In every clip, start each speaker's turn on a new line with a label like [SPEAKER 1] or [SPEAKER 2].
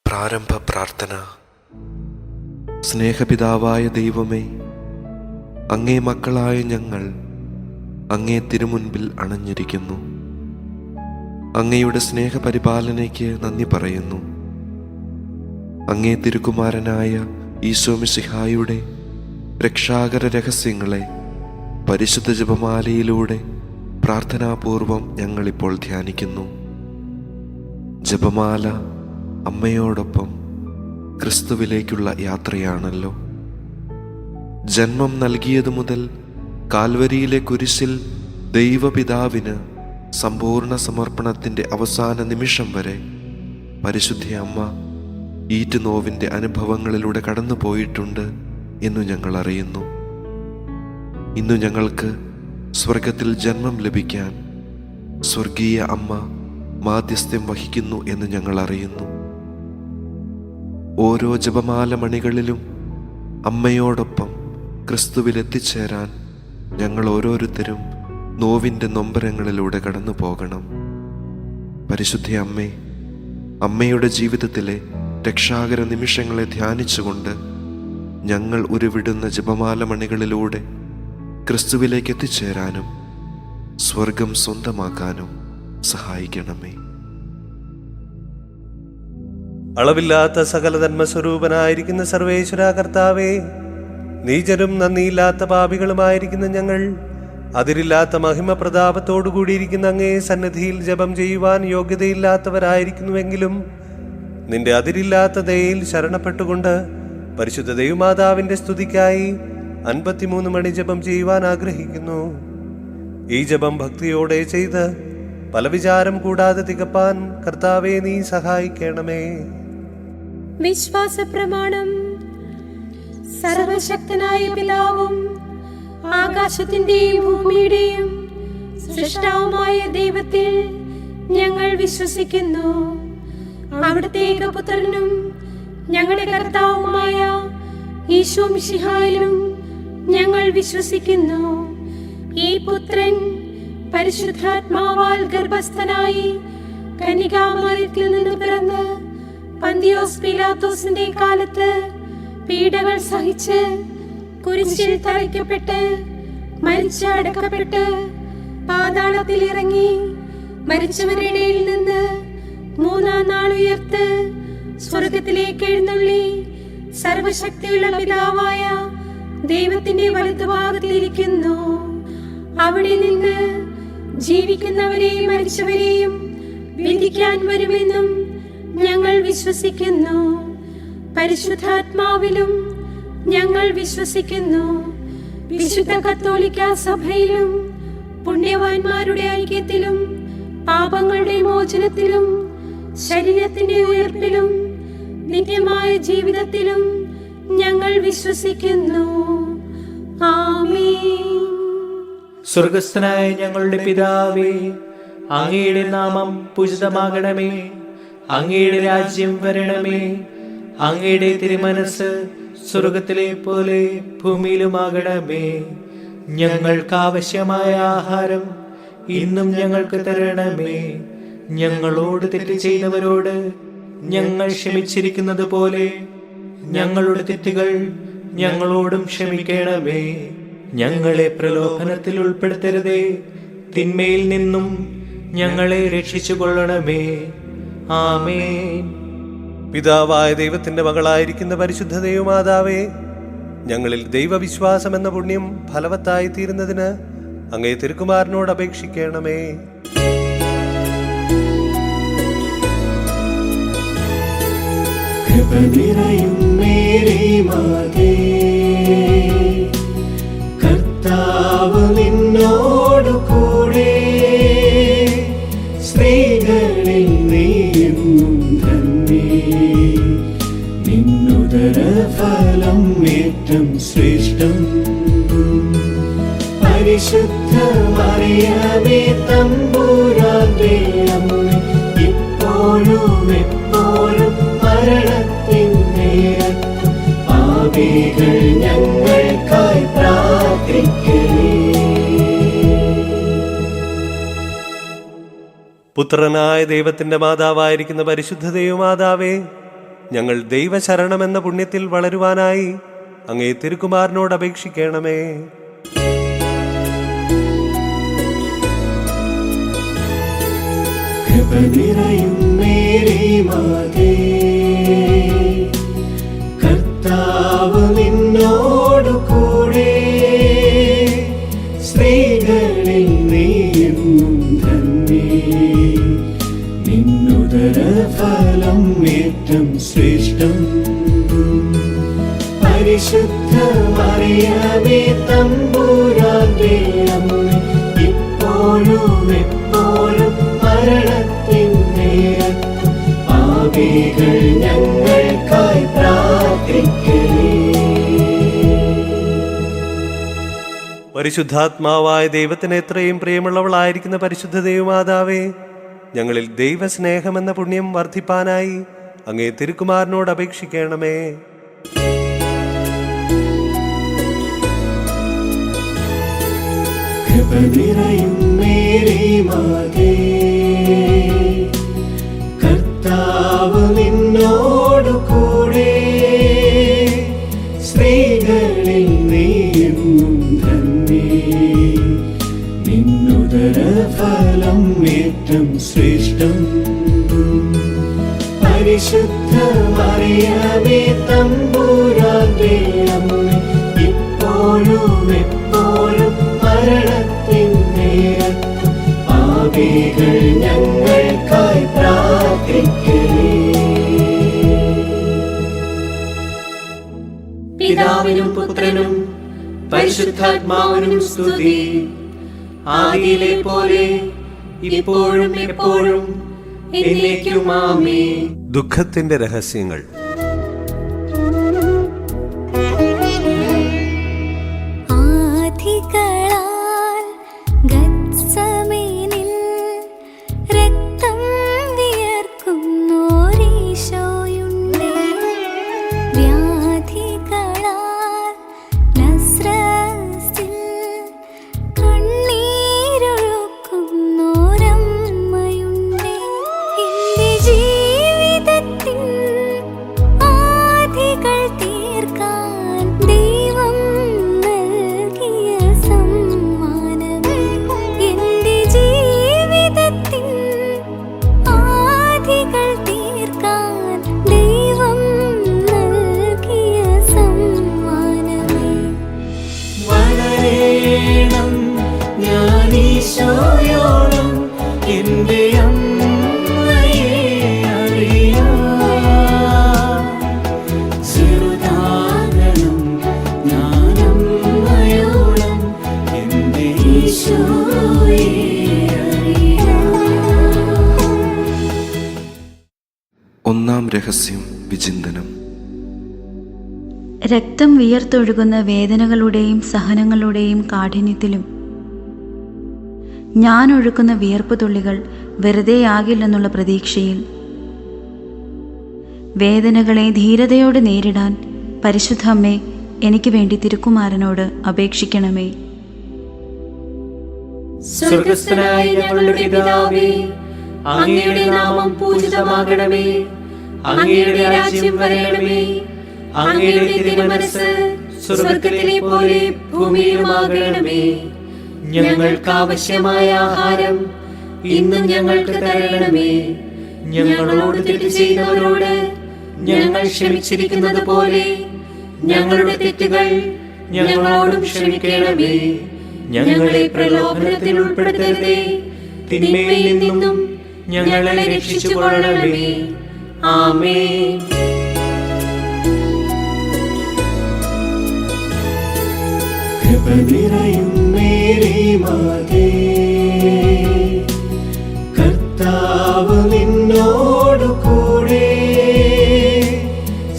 [SPEAKER 1] പ്രാരംഭ പ്രാർത്ഥന. സ്നേഹപിതാവായ ദൈവമേ, അങ്ങേ മക്കളായ ഞങ്ങൾ അങ്ങേ തിരുമുൻപിൽ അണഞ്ഞിരിക്കുന്നു. അങ്ങയുടെ സ്നേഹപരിപാലനയ്ക്ക് നന്ദി പറയുന്നു. അങ്ങേ തിരുക്കുമാരനായ ഈശോ മിശിഹായുടെ രക്ഷാകര രഹസ്യങ്ങളെ പരിശുദ്ധ ജപമാലയിലൂടെ പ്രാർത്ഥനാപൂർവം ഞങ്ങളിപ്പോൾ ധ്യാനിക്കുന്നു. ജപമാല അമ്മയോടൊപ്പം ക്രിസ്തുവിലേക്കുള്ള യാത്രയാണല്ലോ. ജന്മം നൽകിയതു മുതൽ കാൽവരിയിലെ കുരിശിൽ ദൈവപിതാവിന് സമ്പൂർണ്ണ സമർപ്പണത്തിൻ്റെ അവസാന നിമിഷം വരെ പരിശുദ്ധ അമ്മ ഈറ്റുനോവിൻ്റെ അനുഭവങ്ങളിലൂടെ കടന്നു പോയിട്ടുണ്ട് എന്നു ഞങ്ങൾ അറിയുന്നു. ഇന്നു ഞങ്ങൾക്ക് സ്വർഗത്തിൽ ജന്മം ലഭിക്കാൻ സ്വർഗീയ അമ്മ മാധ്യസ്ഥ്യം വഹിക്കുന്നു എന്ന് ഞങ്ങൾ അറിയുന്നു. ഓരോ ജപമാല മണികളിലും അമ്മയോടൊപ്പം ക്രിസ്തുവിൽ എത്തിച്ചേരാൻ ഞങ്ങൾ ഓരോരുത്തരും നോവിൻ്റെ നൊമ്പരങ്ങളിലൂടെ കടന്നു പോകണം. പരിശുദ്ധ അമ്മേ, അമ്മയുടെ ജീവിതത്തിലെ രക്ഷാകര നിമിഷങ്ങളെ ധ്യാനിച്ചുകൊണ്ട് ഞങ്ങൾ ഉരുവിടുന്ന ജപമാല മണികളിലൂടെ ക്രിസ്തുവിലേക്ക് എത്തിച്ചേരാനും സ്വർഗം സ്വന്തമാക്കാനും സഹായിക്കണമേ.
[SPEAKER 2] അളവില്ലാത്ത സകല ധർമ്മസ്വരൂപനായിരിക്കുന്ന സർവേശ്വര കർത്താവേ, നീചരും നന്ദിയില്ലാത്ത പാപികളുമായിരിക്കുന്ന ഞങ്ങൾ അതിരില്ലാത്ത മഹിമ പ്രതാപത്തോടുകൂടിയിരിക്കുന്ന അങ്ങേ സന്നിധിയിൽ ജപം ചെയ്യുവാൻ യോഗ്യതയില്ലാത്തവരായിരിക്കുന്നുവെങ്കിലും നിന്റെ അതിരില്ലാത്ത ദയയിൽ ശരണപ്പെട്ടുകൊണ്ട് പരിശുദ്ധ ദൈവമാതാവിന്റെ സ്തുതിക്കായി 53 മണി ജപം ചെയ്യുവാൻ ആഗ്രഹിക്കുന്നു. ഈ ജപം ഭക്തിയോടെ ചെയ്ത് പല വിചാരം കൂടാതെ തികപ്പാൻ കർത്താവേ നീ സഹായിക്കണമേ.
[SPEAKER 3] വിശ്വാസ പ്രമാണം. സർവശക്തനായ പിതാവും ആകാശത്തിന്റെയും ഭൂമിയുടെയും സൃഷ്ടാവുമായ ദൈവത്തിൽ ഞങ്ങൾ വിശ്വസിക്കുന്നു. അവിടുത്തെ ഏകപുത്രനും ഞങ്ങളുടെ കർത്താവുമായ ഈശോ മിശിഹായിലും ഞങ്ങൾ വിശ്വസിക്കുന്നു. ഈ പുത്രൻ പരിശുദ്ധാത്മാവാൽ ഗർഭസ്ഥനായി കന്യകാമറിയത്തിൽ നിന്ന് പിറന്ന് പന്തിയോസ് പീലാത്തോസിന്റെ കാലത്ത് പീഡകൾ സഹിച്ച് കുരിശിൽ തറയ്ക്കപ്പെട്ട് മരിച്ച് അടക്കപ്പെട്ട് പാതാളത്തിൽ ഇറങ്ങി മരിച്ചവരുടെ ഇടയിൽ നിന്ന് 3-ാം നാൾ ഉയർത്ത് സ്വർഗത്തിലേക്ക് എഴുന്നള്ളി സർവശക്തിയുള്ള പിതാവായ ദൈവത്തിന്റെ വലതുഭാഗത്തിലിരിക്കുന്നു. അവിടെ നിന്ന് ജീവിക്കുന്നവരെയും മരിച്ചവരെയും വിധിക്കാൻ വരുമെന്നും ഞങ്ങൾ വിശ്വസിക്കുന്നു. പരിശുദ്ധാത്മാവിലും ഞങ്ങൾ വിശ്വസിക്കുന്നു. വിശുദ്ധ കത്തോലിക്ക സഭയിലും പുണ്യവാന്മാരുടെ ഐക്യത്തിലും പാപങ്ങളുടെ മോചനത്തിലും ശരീരത്തിന്റെ ഉയർപ്പിലും നിത്യമായ ജീവിതത്തിലും ഞങ്ങൾ വിശ്വസിക്കുന്നു. ആമേൻ.
[SPEAKER 4] സ്വർഗസ്ഥനായ ഞങ്ങളുടെ പിതാവേ, അങ്ങയുടെ നാമം പൂജിതമാകണമേ. അങ്ങയുടെ രാജ്യം വരണമേ. അങ്ങയുടെ തിരുമനസ് സ്വർഗത്തിലെ പോലെ ഭൂമിയിലുമാകണമേ. ഞങ്ങൾക്ക് ആവശ്യമായ ആഹാരം ഇന്നും ഞങ്ങൾക്ക് തരണമേ. ഞങ്ങളോട് തെറ്റ് ചെയ്തവരോട് ഞങ്ങൾ ക്ഷമിച്ചിരിക്കുന്നത് പോലെ ഞങ്ങളുടെ തെറ്റുകൾ ഞങ്ങളോടും ക്ഷമിക്കണമേ. ഞങ്ങളെ പ്രലോഭനത്തിൽ ഉൾപ്പെടുത്തരുതേ, തിന്മയിൽ നിന്നും ഞങ്ങളെ രക്ഷിച്ചു കൊള്ളണമേ. ആമേൻ.
[SPEAKER 2] പിതാവായ ദൈവത്തിന്റെ മകളായിരിക്കുന്ന പരിശുദ്ധ ദൈവമാതാവേ, ഞങ്ങളിൽ ദൈവവിശ്വാസം എന്ന പുണ്യം ഫലവത്തായി തീരുന്നതിന് അങ്ങേ തിരുക്കുമാരനോട് അപേക്ഷിക്കണമേ.
[SPEAKER 5] കൃപ നിറയും മേരി മാതേ, കർത്താവ് നിന്നോടു കൂടെ, സ്ത്രീകളിൽ നീയും ധന്യേ, നിന്നുദര ഫലം ഏറ്റം ശ്രേഷ്ഠം. പരിശുദ്ധ മറിയമേ തമ്പുരാന്റെ അമ്മേ, ഇപ്പോഴും എപ്പോഴും മരണത്തിൻ നേരത്തും പാപികൾ ഞങ്ങൾക്കായി പ്രാർത്ഥിക്കണേ.
[SPEAKER 2] പുത്രനായ ദൈവത്തിന്റെ മാതാവായിരിക്കുന്ന പരിശുദ്ധ ദൈവമാതാവേ, ഞങ്ങൾ ദൈവശരണമെന്ന പുണ്യത്തിൽ വളരുവാനായി അങ്ങേ തിരുക്കുമാരനോട് അപേക്ഷിക്കണമേ.
[SPEAKER 5] കൃപ നിറയും മേരി മാതേ, കർത്താവ് നിന്നോടു കൂടെ, സ്ത്രീകളിൽ നീയും ധന്യേ, നിന്നുദര ഫലം ഏറ്റം ശ്രേഷ്ഠം. പരിശുദ്ധ മറിയമേ തമ്പുരാന്റെ അമ്മേ, ഇപ്പോഴും എപ്പോഴും മരണത്തിൻ നേരത്തും പാപികൾ ഞങ്ങൾക്കായി പ്രാർത്ഥിക്കണേ.
[SPEAKER 2] പരിശുദ്ധാത്മാവായ ദൈവത്തിന് എത്രയും പ്രിയമുള്ളവളായിരിക്കുന്ന പരിശുദ്ധ ദൈവമാതാവേ, ഞങ്ങളിൽ ദൈവസ്നേഹമെന്ന പുണ്യം വർദ്ധിപ്പാനായി അങ്ങേ തിരുക്കുമാരനോട് അപേക്ഷിക്കണമേ.
[SPEAKER 5] കൃപ നിറയും മേരി മാതേ, കർത്താവ് നിന്നോടു കൂടെ, സ്ത്രീകളിൽ നീയും ധന്യേ, നിന്നുദര ഫലം ഏറ്റം ശ്രേഷ്ഠം. പരിശുദ്ധ മറിയമേ തമ്പുരാന്റെ അമ്മേ, ഇപ്പോഴും എപ്പോഴും മരണത്തിൻ നേരത്തും പാപികൾ ഞങ്ങൾക്കായി പ്രാർത്ഥിക്കണേ.
[SPEAKER 4] പിതാവിനും പുത്രനും പരിശുദ്ധാത്മാവിനും സ്തുതി. ആദിയിലെ പോലെ ഇപ്പോഴും എപ്പോഴും എന്നേക്കും ആമേൻ.
[SPEAKER 2] ദുഃഖത്തിന്റെ രഹസ്യങ്ങൾ.
[SPEAKER 6] ആധികളാൽ ഗത്സമേനിൽ രക്തം വിയർക്കുന്നോരീശോയുണ്ടേ, വ്യാധികളാൽ നസ്രത്തിൽ കണ്ണീരൊഴുക്കുന്നോരമ്മയുണ്ടേ. എന്റെ ജീവിതത്തിൻ ആധികൾ തീർക്കാൻ ദൈവം നൽകിയ സമ്മാനമേ, എന്റെ ജീവിതത്തിൻ ആധികൾ തീർക്കാൻ ദൈവം നൽകിയ സമ്മാനമേ.
[SPEAKER 5] വളരേണം ഞാനീശോയോളം എന്റെ അമ്മയെ അറിയാം, ചെറുതാകണം ഞാനമ്മയോളം എന്റെ ഈശോയെ അറിയാം.
[SPEAKER 1] ഒന്നാം രഹസ്യം വിചിന്തനം.
[SPEAKER 7] രക്തം വിയർത്തൊഴുകുന്ന വേദനകളുടെയും സഹനങ്ങളുടെയും കാഠിന്യത്തിലും ഞാൻ ഒഴുക്കുന്ന വിയർപ്പ് തുള്ളികൾ വെറുതെയാകില്ലെന്നുള്ള പ്രതീക്ഷയിൽ വേദനകളെ ധീരതയോടെ നേരിടാൻ പരിശുദ്ധ അമ്മേ, എനിക്ക് വേണ്ടി തിരുക്കുമാരനോട് അപേക്ഷിക്കണമേ.
[SPEAKER 4] സ്വർഗസ്ഥനായ ഞങ്ങളുടെ പിതാവേ, അങ്ങയുടെ നാമം പൂജിതമാകണമേ. അങ്ങയുടെ രാജ്യം വരണമേ. അങ്ങയുടെ തിരുമനസ്സ് സ്വർഗത്തിലെ പോലെ ഭൂമിയിലുമാകണമേ. ഞങ്ങൾക്ക് ആവശ്യമായ ആഹാരം ഇന്നും ഞങ്ങൾക്ക് തരണമേ. ഞങ്ങളോട് തെറ്റ് ചെയ്യുന്നവരോട് ഞങ്ങൾ ക്ഷമിച്ചിരിക്കുന്നത് പോലെ ഞങ്ങളുടെ തെറ്റുകൾ ഞങ്ങളോടും ക്ഷമിക്കണമേ. ഞങ്ങളെ പ്രലോഭനത്തിൽ ഉൾപ്പെടുത്തരുതേ, തിന്മയിൽ നിന്നും ഞങ്ങളെ രക്ഷിച്ചുകൊള്ളണമേ. ആമേൻ.
[SPEAKER 5] കൃപ നിറയും മേരി മാതേ, കർത്താവ് നിന്നോടു കൂടെ,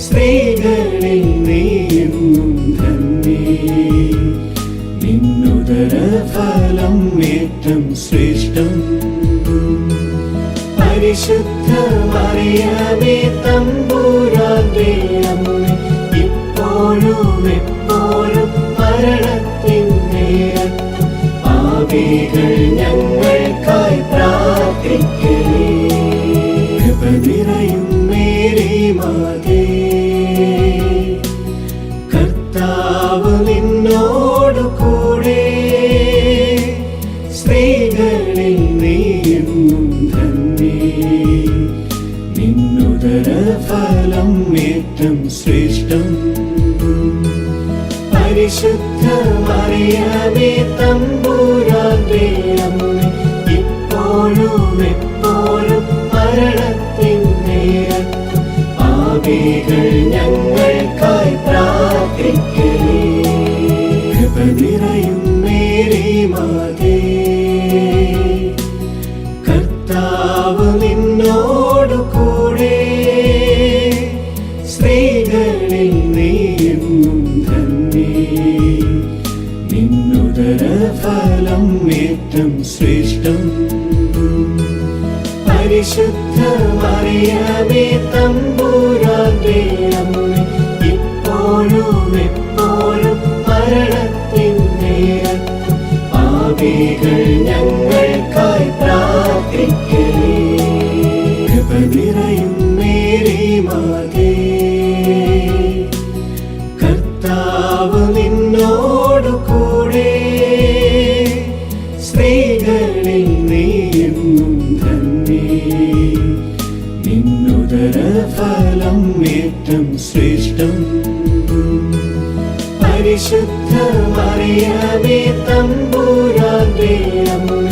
[SPEAKER 5] സ്ത്രീകളിൽ നീയും ധന്യേ, നിന്നുദര ഫലം ഏറ്റം ശ്രേഷ്ഠം. പരിശുദ്ധ മറിയമേ തമ്പുരാന്റെ അമ്മേ, ഇപ്പോഴും എപ്പോഴും മരണത്തിൻ നേരത്തും പാപികൾ ഞങ്ങൾക്കായി പ്രാർത്ഥിക്കണേ. കൃപ നിറയും മേരി മാതേ, ഫലം ഏറ്റം ശ്രേഷ്ഠം. പരിശുദ്ധ മറിയമേ തമ്പുരാന്റെ അമ്മേ, ഇപ്പോഴും എപ്പോഴും മരണത്തിൻ നേരത്തും പാപികൾ ഞങ്ങൾക്കായി പ്രാർത്ഥിക്കണേ. കൃപ നിറയും മേരി മാതേ, കർത്താവ് നിന്നോടു കൂടെ, സ്ത്രീകളിൽ നീയും ധന്യേ. നിന്നുദര ഫലം ഏറ്റം ശ്രേഷ്ഠം. പരിശുദ്ധ മറിയമേ തമ്പുരാന്റെ അമ്മേ, ഇപ്പോഴും എപ്പോഴും മരണത്തിൻ നേരത്തും പാപികൾ ഞങ്ങൾക്കായി പ്രാർത്ഥിക്കണേ. കൃപ നിറയും മേരി മാതേ, കർത്താവ് നിന്നോടു കൂടെ, സ്ത്രീകളിൽ നീയും ധന്യേ. നിന്നുദര ഫലം ഏറ്റം ശ്രേഷ്ഠം. പരിശുദ്ധ മറിയമേ തമ്പുരാന്റെ അമ്മേ,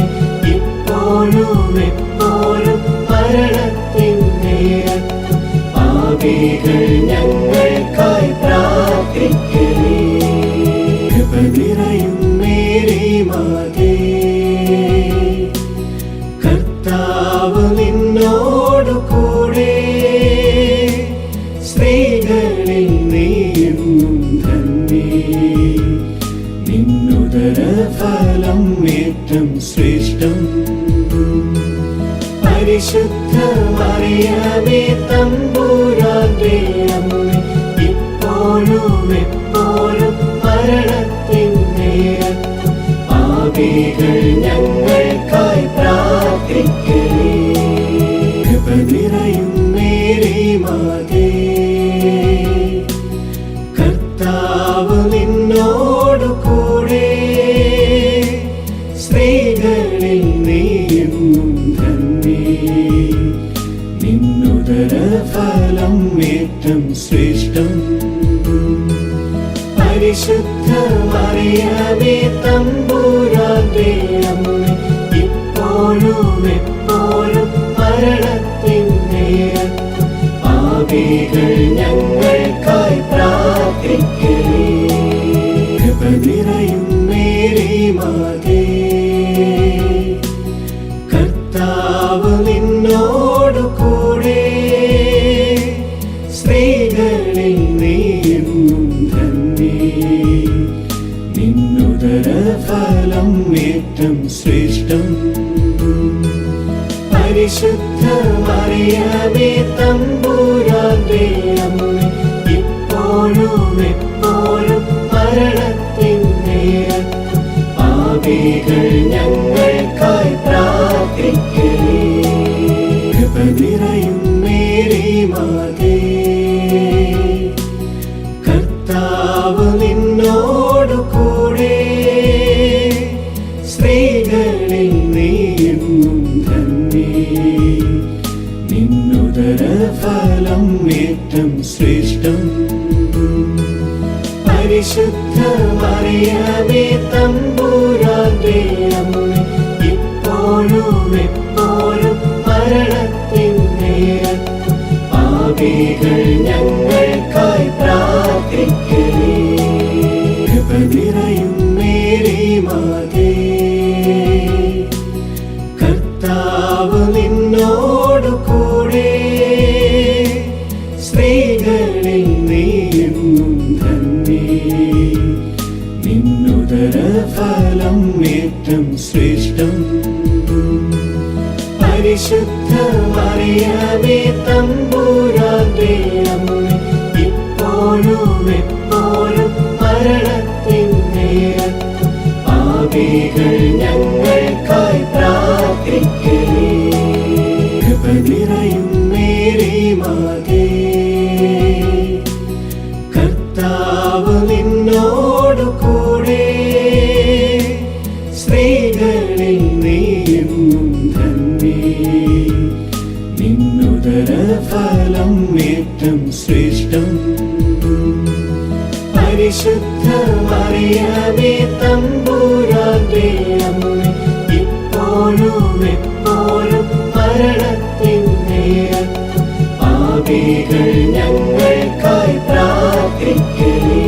[SPEAKER 5] ഇപ്പോഴും എപ്പോഴും മരണത്തിൻ നേരത്തും പാപികൾ ഞങ്ങൾക്കായി പ്രാർത്ഥിക്കണേ. കൃപ നിറയും മേരി മാതേ, കർത്താവ് നിന്നോടു കൂടെ, സ്ത്രീകളിൽ നീയും ധന്യേ. നിന്നുദര ഫലം ഏറ്റം ശ്രേഷ്ഠം. പരിശുദ്ധ മറിയമേ തമ്പുരാന്റെ അമ്മേ, ഇപ്പോഴും എപ്പോഴും മരണത്തിൻ നേരത്തും പാപികൾ ഞങ്ങൾക്കായി പ്രാർത്ഥിക്കണേ. കൃപ നിറയും മേരി മാതേ, കർത്താവ് നിന്നോടു കൂടെ, സ്ത്രീകളിൽ നീയും ധന്യേ. നിന്നുദര ഫലം ഏറ്റം ശ്രേഷ്ഠം. പരിശുദ്ധ മറിയമേ തമ്പുരാന്റെ അമ്മേ, ഇപ്പോഴും എപ്പോഴും മരണത്തിൻ നേരത്തും പാപികൾ ഞങ്ങൾക്കായി പ്രാർത്ഥിക്കണേ. കൃപ നിറയും മേരി മാതേ, കർത്താവ് നിന്നോടു കൂടെ, സ്ത്രീകളിൽ നീയും ധന്യേ. നിന്നുദര ഫലം ഏറ്റം ശ്രേഷ്ഠം. പരിശുദ്ധ മറിയമേ തമ്പുരാന്റെ അമ്മേ, ഇപ്പോഴും എപ്പോഴും മരണത്തിൻ നേരത്തും പാപികൾ ഞങ്ങൾക്കായി പ്രാർത്ഥിക്കണേ. കൃപ നിറയും മേരി മാതേ, കർത്താവ് നിന്നോടു കൂടെ, സ്ത്രീകളിൽ നീയും ധന്യേ. നിന്നുദര ഫലം ഏറ്റം ശ്രേഷ്ഠം. പരിശുദ്ധ മറിയമേ തമ്പുരാന്റെ അമ്മേ, ഇപ്പോഴും എപ്പോഴും മരണത്തിൻ നേരത്തും പാപികൾ ഞങ്ങൾക്കായി പ്രാർത്ഥിക്കണേ. കൃപ നിറയും മേരി മാതേ, കർത്താവ് നിന്നോടു കൂടെ, സ്ത്രീകളിൽ നീയും ധന്യേ. നിന്നുദര ഫലം ഏറ്റം ശ്രേഷ്ഠം. പരിശുദ്ധ മറിയമേ തമ്പുരാന്റെ അമ്മേ, ഫലം ഏറ്റം ശ്രേഷ്ഠം. പരിശുദ്ധ മറിയമേ തമ്പുരാന്റെ അമ്മേ, ഇപ്പോഴും എപ്പോഴും മരണത്തിൻ നേരത്തും പാപികൾ ഞങ്ങൾക്കായി പ്രാർത്ഥിക്കണേ.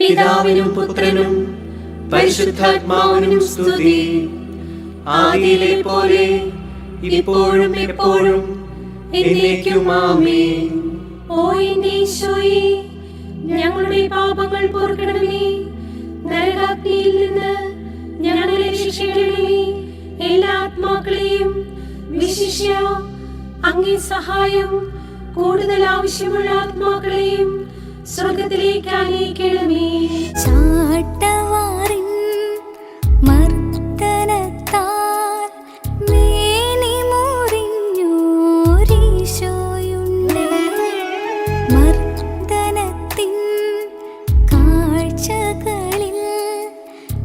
[SPEAKER 4] പിതാവിനും പുത്രനും പരിശുദ്ധാത്മാവിനും സ്തുതി. ആദിയിലെ പോലെ ഇപ്പോഴും എപ്പോഴും എന്നേക്കും ആമേൻ.
[SPEAKER 3] ഓ എന്റെ ഈശോയേ, ഞങ്ങളുടെ പാപങ്ങൾ പൊറുക്കണമേ. നരകാഗ്നിയിൽ നിന്ന് ഞങ്ങളെ രക്ഷിക്കണമേ. എല്ലാ ആത്മാക്കളെയും വിശിഷ്യ അങ്ങേ സഹായം കൂടുതൽ ആവശ്യമുള്ള ആത്മാക്കളെയും സ്വർഗത്തിലേക്ക് ആനയിക്കണമേ.
[SPEAKER 6] ചാട്ടവാറിൻ മർദ്ദനത്താൽ മേനി മുറിഞ്ഞോരീശോയുണ്ട്. മർദ്ദനത്തിൻ കാഴ്ചകളിൽ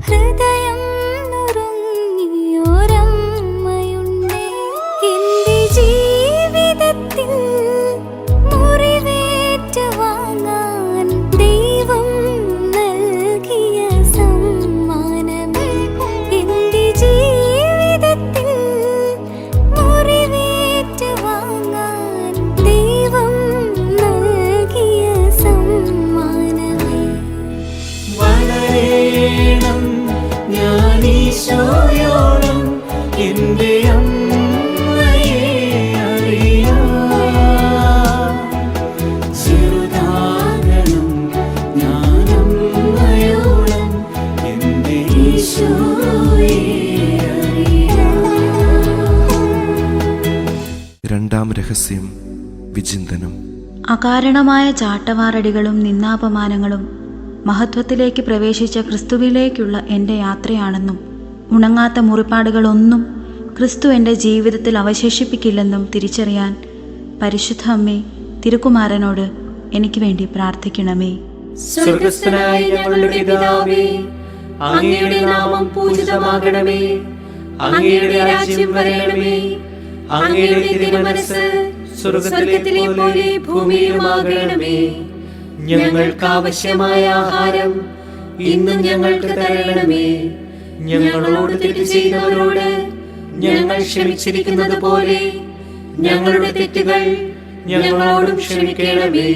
[SPEAKER 6] ഹൃദയം നുറുങ്ങിയോരമ്മയുണ്ട്. എന്റെ ജീവിതത്തിൽ മുറിവേറ്റ് വാങ്ങാൻ ദൈവം നൽകിയ സമ്മാനമേ. എന്റെ ജീവിതത്തിൽ മുറിവേറ്റ് വാങ്ങാൻ ദൈവം നൽകിയ സമ്മാനമേ.
[SPEAKER 5] വളരണം ഞാൻ ഈശോയോളം എന്റെ അമ്മയെ അറിയാം. ചെറുതാകണം ഞാൻ അമ്മയോളം എന്റെ ഈശോയെ അറിയാം.
[SPEAKER 1] രണ്ടാം രഹസ്യം വിചിന്തനം.
[SPEAKER 7] അകാരണമായ ചാട്ടവാറടികളും നിന്ദാപമാനങ്ങളും മഹത്വത്തിലേക്ക് പ്രവേശിച്ച ക്രിസ്തുവിലേക്കുള്ള എൻ്റെ യാത്രയാണെന്നും ഉണങ്ങാത്ത മുറിപ്പാടുകളൊന്നും ക്രിസ്തു എൻ്റെ ജീവിതത്തിൽ അവശേഷിപ്പിക്കില്ലെന്നും തിരിച്ചറിയാൻ പരിശുദ്ധ അമ്മേ, തിരുക്കുമാരനോട് എനിക്ക് വേണ്ടി പ്രാർത്ഥിക്കണമേ.
[SPEAKER 4] സ്വർഗസ്ഥനായ ഞങ്ങളുടെ പിതാവേ, അങ്ങയുടെ നാമം പൂജിതമാകണമേ. അങ്ങയുടെ രാജ്യം വരണമേ. അങ്ങയുടെ തിരുമനസ്സ് സ്വർഗത്തിലെ പോലെ ഭൂമിയിലുമാകണമേ. ഞങ്ങൾക്ക് ആവശ്യമായ ആഹാരം ഇന്നും ഞങ്ങൾക്ക് തരണമേ. ഞങ്ങളോട് തെറ്റ് ചെയ്തവരോട് ഞങ്ങൾ ക്ഷമിച്ചിരിക്കുന്നത് പോലെ ഞങ്ങളുടെ തെറ്റുകൾ ഞങ്ങളോടും ക്ഷമിക്കണമേ.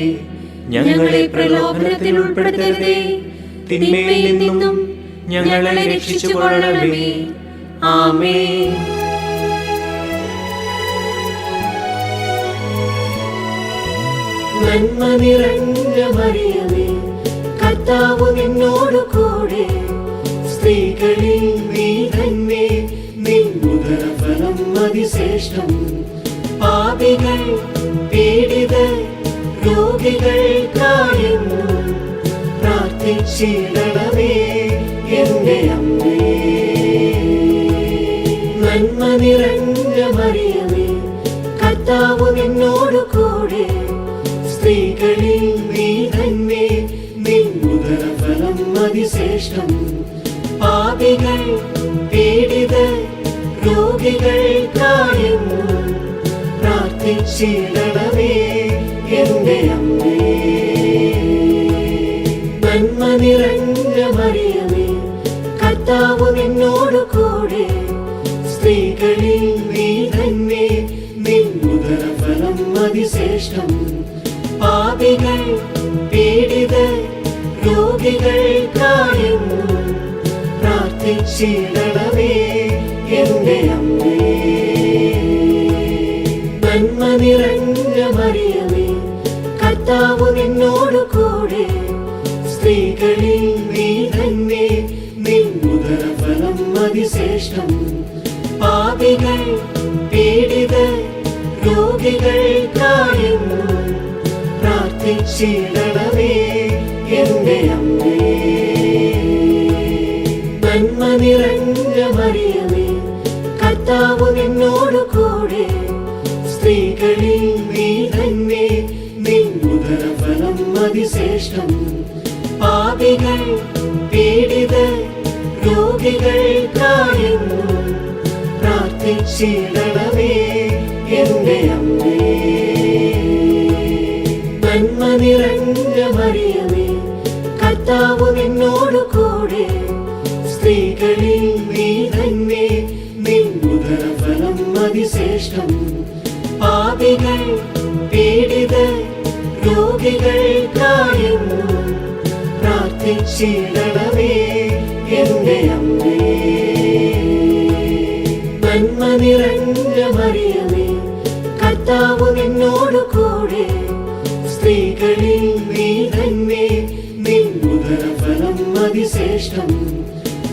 [SPEAKER 4] ഞങ്ങളെ പ്രലോഭനത്തിൽ ഉൾപ്പെടുത്തരുതേ, തിന്മയിൽ നിന്നും ഞങ്ങളെ രക്ഷിച്ചുകൊള്ളണമേ. ആമേൻ.
[SPEAKER 5] നന്മ നിറഞ്ഞ മറിയമേ, കർത്താവ് നിന്നോട് കൂടെ, സ്ത്രീകളിൽ നീ തന്നെ, നിൻ ഉദരഫലം അതിശ്രേഷ്ഠം. പാപികൾ പീഡിതർ രോഗികൾക്കായെന്നും പ്രാർത്ഥിച്ചിടണമേ എന്റെ അമ്മേ. നന്മ നിറഞ്ഞ മറിയമേ, കർത്താവ് നിന്നോട് കൂടെ, സ്ത്രീകളിൽ നീ തന്നെ, നിൻ ഉദരഫലം അതിശ്രേഷ്ഠം. പാപികൾ പീഡിതർ രോഗികൾക്കായെന്നും പ്രാർത്ഥിച്ചിടണമേ എന്റെ അമ്മേ. നന്മ നിറഞ്ഞ മറിയമേ, കർത്താവ് നിന്നോട് കൂടെ, സ്ത്രീകളിൽ നീ തന്നെ, നിൻ ഉദരഫലം അതിശ്രേഷ്ഠം. പാപികൾ പീഡിതർ രോഗികൾക്കായെന്നും പ്രാർത്ഥിച്ചിടണമേ എന്റെ അമ്മേ. നന്മ നിറഞ്ഞ മറിയമേ, കർത്താവ് നിന്നോട് കൂടെ, സ്ത്രീകളിൽ നീ തന്നെ, നിൻ ഉദരഫലം അതിശ്രേഷ്ഠം. പാപികൾ പീഡിതർ രോഗികൾക്കായെന്നും പ്രാർത്ഥിച്ചിടണമേ എന്റെ അമ്മേ. നന്മ നിറഞ്ഞ മറിയമേ, കർത്താവ് നിന്നോട് കൂടെ, സ്ത്രീകളിൽ നീ തന്നെ, നിൻ ഉദരഫലം അതിശ്രേഷ്ഠം. പാപികൾ പീഡിതർ രോഗികൾക്കായെന്നും പ്രാർത്ഥിച്ചിടണമേ ചെയ്യണമേ എന്റെ അമ്മേ. നന്മ നിറഞ്ഞ മറിയമേ, കർത്താവ് നിന്നോടു കൂടെ, സ്ത്രീകളിൽ നീ തന്നെ, നിൻ ഉദരഫലം അതിശ്രേഷ്ഠം. പാപികൾ പീഡിതർ രോഗികൾക്കായെന്നും പ്രാർത്ഥിച്ചിടണമേ എന്റെ അമ്മേ. നന്മ നിറഞ്ഞ മറിയമേ, കർത്താവ് നിന്നോടു കൂടെ, സ്ത്രീകളിൽ നീ തന്നെ, നിൻ ഉദരഫലം അതിശ്രേഷ്ഠം.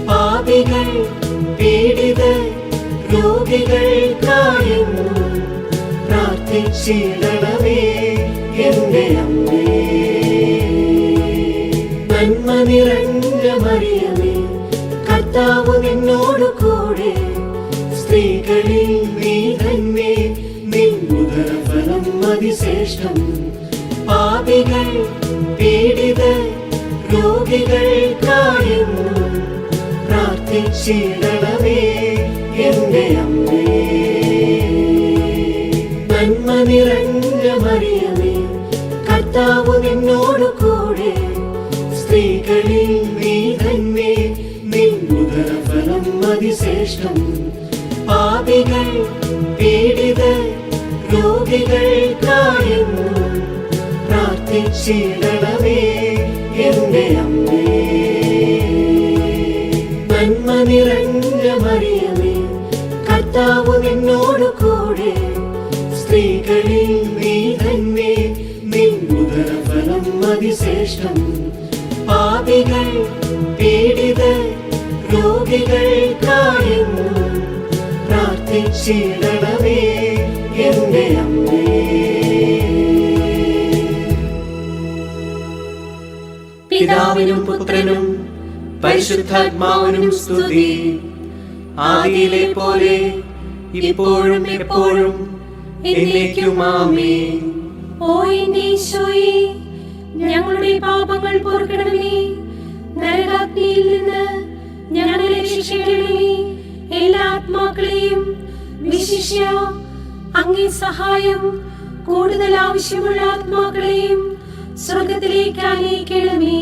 [SPEAKER 5] പാപികൾ പീഡിതർ രോഗികൾക്കായെന്നും പ്രാർത്ഥിച്ചിടണമേ എന്റെ അമ്മേ. നന്മ നിറഞ്ഞ മറിയമേ, കർത്താവ് നിന്നോടു കൂടെ, സ്ത്രീകളിൽ നീ തന്നെ, നിൻ ഉദരഫലം അതിശ്രേഷ്ഠം. പാപികൾ പീഡിതർ രോഗികൾക്കായെന്നും പ്രാർത്ഥിച്ചിടണമേ എന്റെ അമ്മേ. നന്മ നിറഞ്ഞ മറിയമേ, കർത്താവ് നിന്നോടു കൂടെ, സ്ത്രീകളിൽ നീ തന്നെ, നിൻ ഉദരഫലം അതിശ്രേഷ്ഠം. പാപികൾ പീഡിതർ രോഗികൾക്കായെന്നും പ്രാർത്ഥിച്ചിടണമേ എന്റെ അമ്മേ. നന്മ നിറഞ്ഞ മറിയമേ, കർത്താവ് നിന്നോടു കൂടെ, സ്ത്രീകളിൽ നീ തന്നെ, നിൻ ഉദരഫലം അതിശ്രേഷ്ഠം. പാപികൾ പീഡിതർ രോഗികൾക്കായെന്നും പ്രാർത്ഥിച്ചിടണമേ എന്റെ അമ്മേ.
[SPEAKER 4] പിതാവിനും പുത്രനും പരിശുദ്ധാത്മാവിനും സ്തുതി. ആദിയിലെ പോലെ ഇപ്പോഴും എപ്പോഴും എന്നേക്കും ആമേൻ.
[SPEAKER 3] ഓ എന്റെ ഈശോയെ, ഞങ്ങളുടെ പാപങ്ങൾ പൊറുക്കണമേ. നരകാഗ്നിയിൽ നിന്ന് ഞങ്ങളെ രക്ഷിക്കണമേ. എല്ലാ ആത്മാക്കളെയും വിശിഷ്യ അങ്ങേ സഹായം കൂടുതൽ ആവശ്യമുള്ള ആത്മാക്കളെയും സ്വർഗത്തിലേക്ക് അനയിക്കണമേ.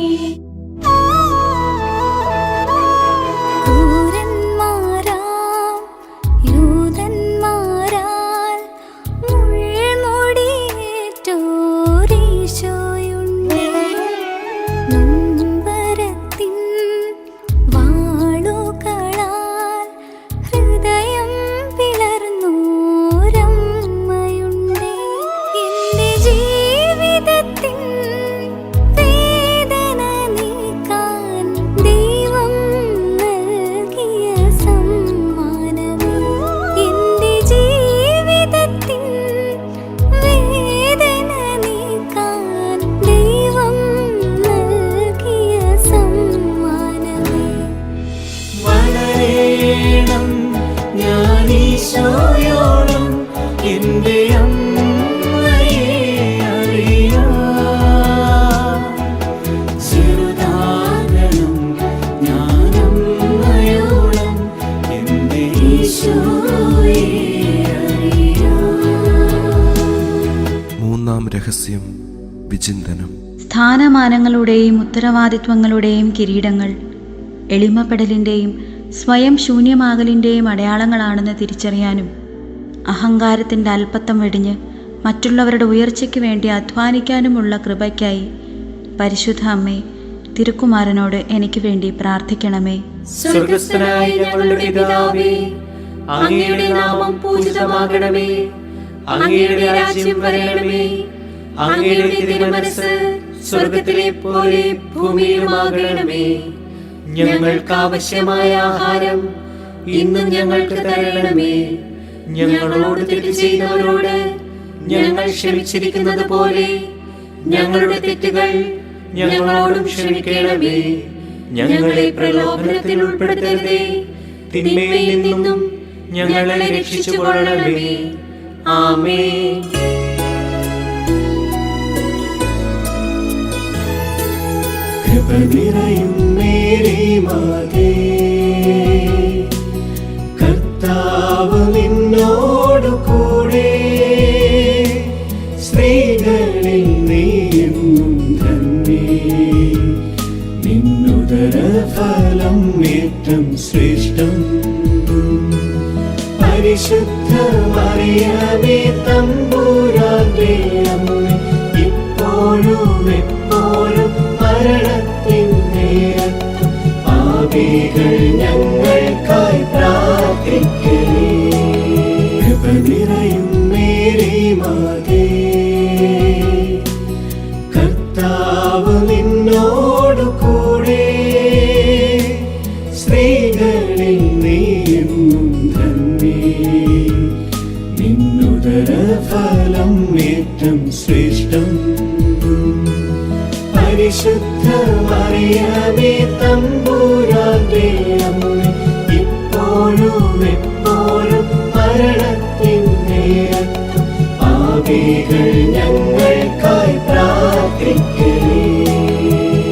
[SPEAKER 1] മൂന്നാം രഹസ്യം വിചിന്തനം.
[SPEAKER 7] സ്ഥാനമാനങ്ങളുടെയും ഉത്തരവാദിത്വങ്ങളുടെയും കിരീടങ്ങൾ എളിമപ്പെടലിൻ്റെയും സ്വയം ശൂന്യമാകലിൻ്റെയും അടയാളങ്ങളാണെന്ന് തിരിച്ചറിയാനും അഹങ്കാരത്തിൻ്റെ അല്പത്തം വെടിഞ്ഞ് മറ്റുള്ളവരുടെ ഉയർച്ചയ്ക്ക് വേണ്ടി അധ്വാനിക്കാനുമുള്ള കൃപയ്ക്കായി പരിശുദ്ധ അമ്മേ, തിരുക്കുമാരനോട് എനിക്ക് വേണ്ടി പ്രാർത്ഥിക്കണമേ.
[SPEAKER 4] സ്വർഗ്ഗസ്ഥനായ ഞങ്ങളുടെ പിതാവേ, അങ്ങയുടെ നാമം പൂജിതമാകണമേ. അങ്ങയുടെ രാജ്യം വരണമേ. അങ്ങയുടെ തിരുമനസ്സ് സ്വർഗ്ഗത്തിലെ പോലെ ഭൂമിയിലുമാകണമേ. ഞങ്ങൾക്ക് ആവശ്യമായ ആഹാരം ഇന്നും ഞങ്ങൾക്ക് തരണമേ. ഞങ്ങളോട് തെറ്റ് ചെയ്തവരോട് ഞങ്ങൾ ക്ഷമിച്ചിരിക്കുന്നത് പോലെ ഞങ്ങളുടെ തെറ്റുകൾ ഞങ്ങളോടും ക്ഷമിക്കണമേ. ഞങ്ങളെ പ്രലോഭനത്തിൽ ഉൾപ്പെടുത്തരുതേ, തിന്മയിൽ നിന്നും ഞങ്ങളെ രക്ഷിച്ചുകൊള്ളണമേ. ആമേൻ.
[SPEAKER 5] കൃപ നിറയും മേരി മാതേ, കർത്താവ് നിന്നോട് നിന്നുദരഫലം ഏറ്റം ശ്രേഷ്ഠം. പരിശുദ്ധ മറിയമേ തമ്പുരാന്റെ അമ്മേ, ഇപ്പോഴും എപ്പോഴും മരണത്തിൻ നേരത്തും പാപികൾ ഞങ്ങൾക്കായി പ്രാർത്ഥിക്കണേ.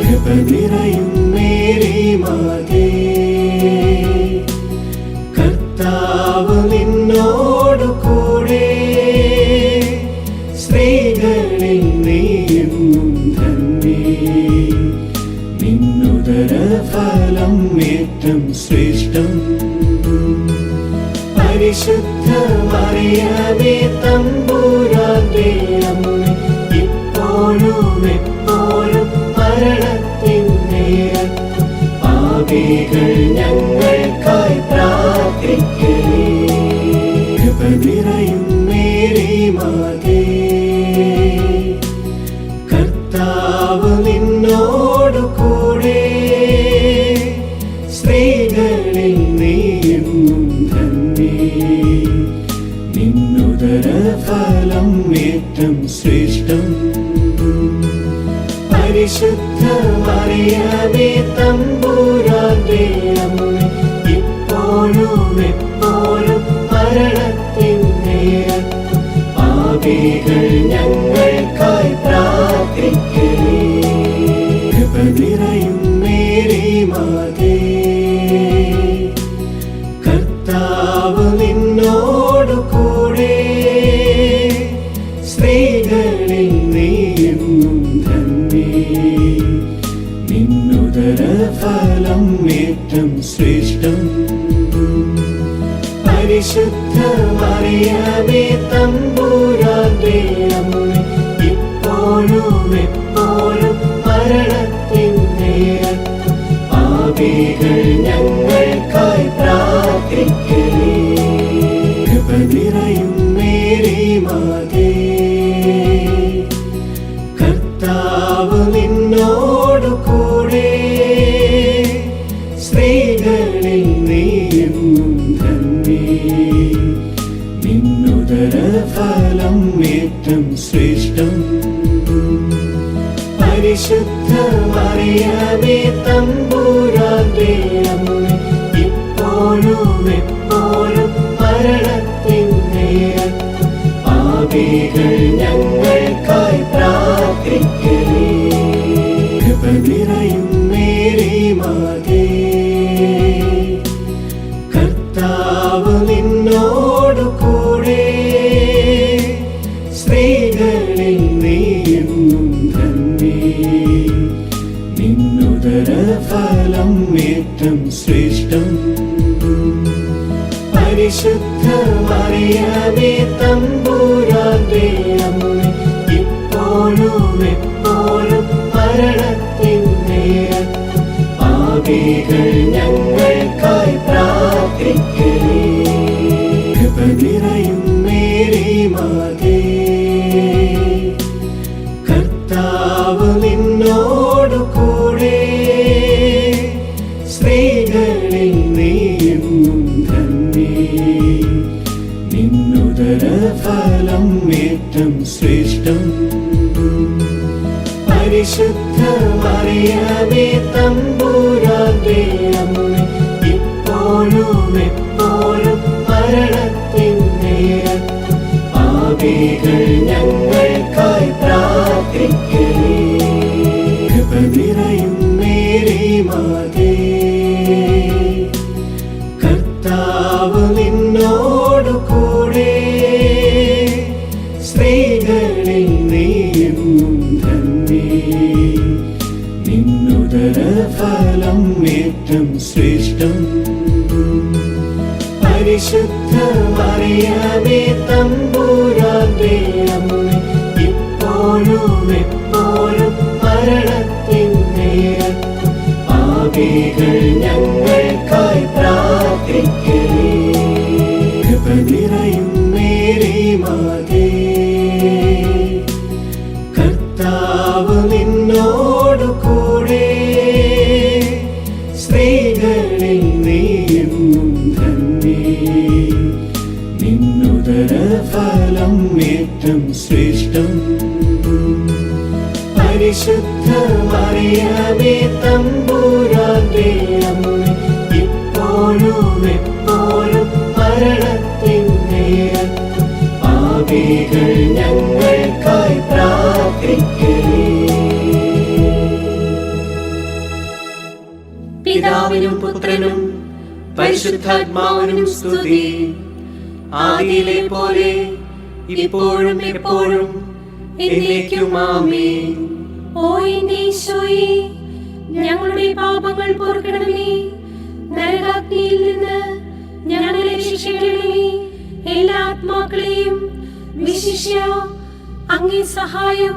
[SPEAKER 5] കൃപ നിറയും മേരി മാതേ, കർത്താവ് നിന്നോടു കൂടെ, സ്ത്രീകളിൽ നീയും ധന്യേ. നിന്നുദരഫലം ഏറ്റം ശ്രേഷ്ഠം. പരിശുദ്ധ മറിയമേ തമ്പുരാന്റെ അമ്മേ, ഇപ്പോഴും എപ്പോഴും മരണത്തിൻ നേരത്തും പാപികൾ ഞങ്ങൾക്കായി പ്രാർത്ഥിക്കണേ. കൃപ നിറയും മേരി മാതേ, കർത്താവ് നിന്നോടു കൂടെ, സ്ത്രീകളിൽ നീയും ധന്യേ. നിന്നുദരഫലം ഏറ്റം ശ്രേഷ്ഠം. പരിശുദ്ധ മറിയമേ തമ്പുരാന്റെ അമ്മേ, ഇപ്പോഴും എപ്പോഴും മരണത്തിൻ നേരത്തും പാപികൾ ഞങ്ങൾക്കായി പ്രാർത്ഥിക്കണേ. കൃപ നിറയും മേരി മാതേ, കർത്താവ് നിന്നോടു കൂടെ, സ്ത്രീകളിൽ നീയും ധന്യേ. നിന്നുദരഫലം ഏറ്റം ശ്രേഷ്ഠം. പരിശുദ്ധ മറിയമേ തമ്പുരാന്റെ അമ്മേ, ഇപ്പോഴും എപ്പോഴും മരണത്തിൻ നേരത്തും പാപികൾ ഞങ്ങൾക്കായി പ്രാർത്ഥിക്കണേ. കൃപ നിറയും മേരി മാതേ, കർത്താവ് നിന്നോടു കൂടെ, സ്ത്രീകളിൽ നീയും ധന്യേ. നിന്നുദരഫലം ഏറ്റം ശ്രേഷ്ഠം. പരിശുദ്ധ മറിയമേ തമ്പുരാന്റെ അമ്മേ, ഇപ്പോഴും എപ്പോഴും മരണത്തിൻ നേരത്തും പാപികൾ ഞങ്ങൾക്കായി പ്രാർത്ഥിക്കണേ. കൃപ നിറയും മേരി മാതേ, കർത്താവ് നിന്നോടു കൂടെ, സ്ത്രീകളിൽ നീയും ധന്യേ. നിന്നുദരഫലം ഏറ്റം ശ്രേഷ്ഠം. പരിശുദ്ധ മറിയമേ തമ്പുരാന്റെ അമ്മേ, ഇപ്പോഴും എപ്പോഴും മരണത്തിൻ നേരത്തും പാപികൾ ഞങ്ങൾക്കായി പ്രാർത്ഥിക്കണേ. കൃപ നിറയും മേരി മാതേ, കർത്താവ് നിന്നോടു കൂടെ, സ്ത്രീകളിൽ നീയും ധന്യേ. നിന്നുദരഫലം ഏറ്റം ശ്രേഷ്ഠം. പരിശുദ്ധ മറിയമേ തമ്പുരാന്റെ അമ്മേ, ഇപ്പോഴും എപ്പോഴും മരണത്തിൻ നേരത്തും പാപികൾ ഞങ്ങൾക്കായി പ്രാർത്ഥിക്കണേ. കൃപ നിറയും മേരി മാതേ, കർത്താവ് നിന്നോടു കൂടെ, സ്ത്രീകളിൽ നീയും ധന്യേ. നിന്നുദരഫലം ഏറ്റം ശ്രേഷ്ഠം. പരിശുദ്ധ മറിയമേ തമ്പുരാന്റെ അമ്മേ, ഇപ്പോഴും എപ്പോഴും മരണത്തിൻ നേരത്തും പാപികൾ ഞങ്ങൾക്കായി പ്രാർത്ഥിക്കണേ. കൃപ നിറയും മേരി മാതേ, കർത്താവ് നിന്നോടു കൂടെ, സ്ത്രീകളിൽ നീയും ധന്യേ. നിന്നുദരഫലം ഏറ്റം ശ്രേഷ്ഠം. പരിശുദ്ധ മറിയമേ തമ്പുരാന്റെ അമ്മേ, ഇപ്പോഴും എപ്പോഴും മരണത്തിൻ നേരത്തും പാപികൾ ഞങ്ങൾക്കായി പ്രാർത്ഥിക്കണേ.
[SPEAKER 4] പിതാവിനും പുത്രനും പരിശുദ്ധാത്മാവിനും സ്തുതി. ആദിയിലെ പോലെ ഇപ്പോഴും എപ്പോഴും എന്നേക്കും ആമേൻ.
[SPEAKER 3] ഓ എന്റെ ഈശോയെ, ഞങ്ങളുടെ പാപങ്ങൾ പൊറുക്കണമേ. നരകാഗ്നിയിൽ നിന്ന് ഞങ്ങളെ രക്ഷിക്കണമേ. എല്ലാ ആത്മാക്കളെയും വിശിഷ്യ അങ്ങേ സഹായം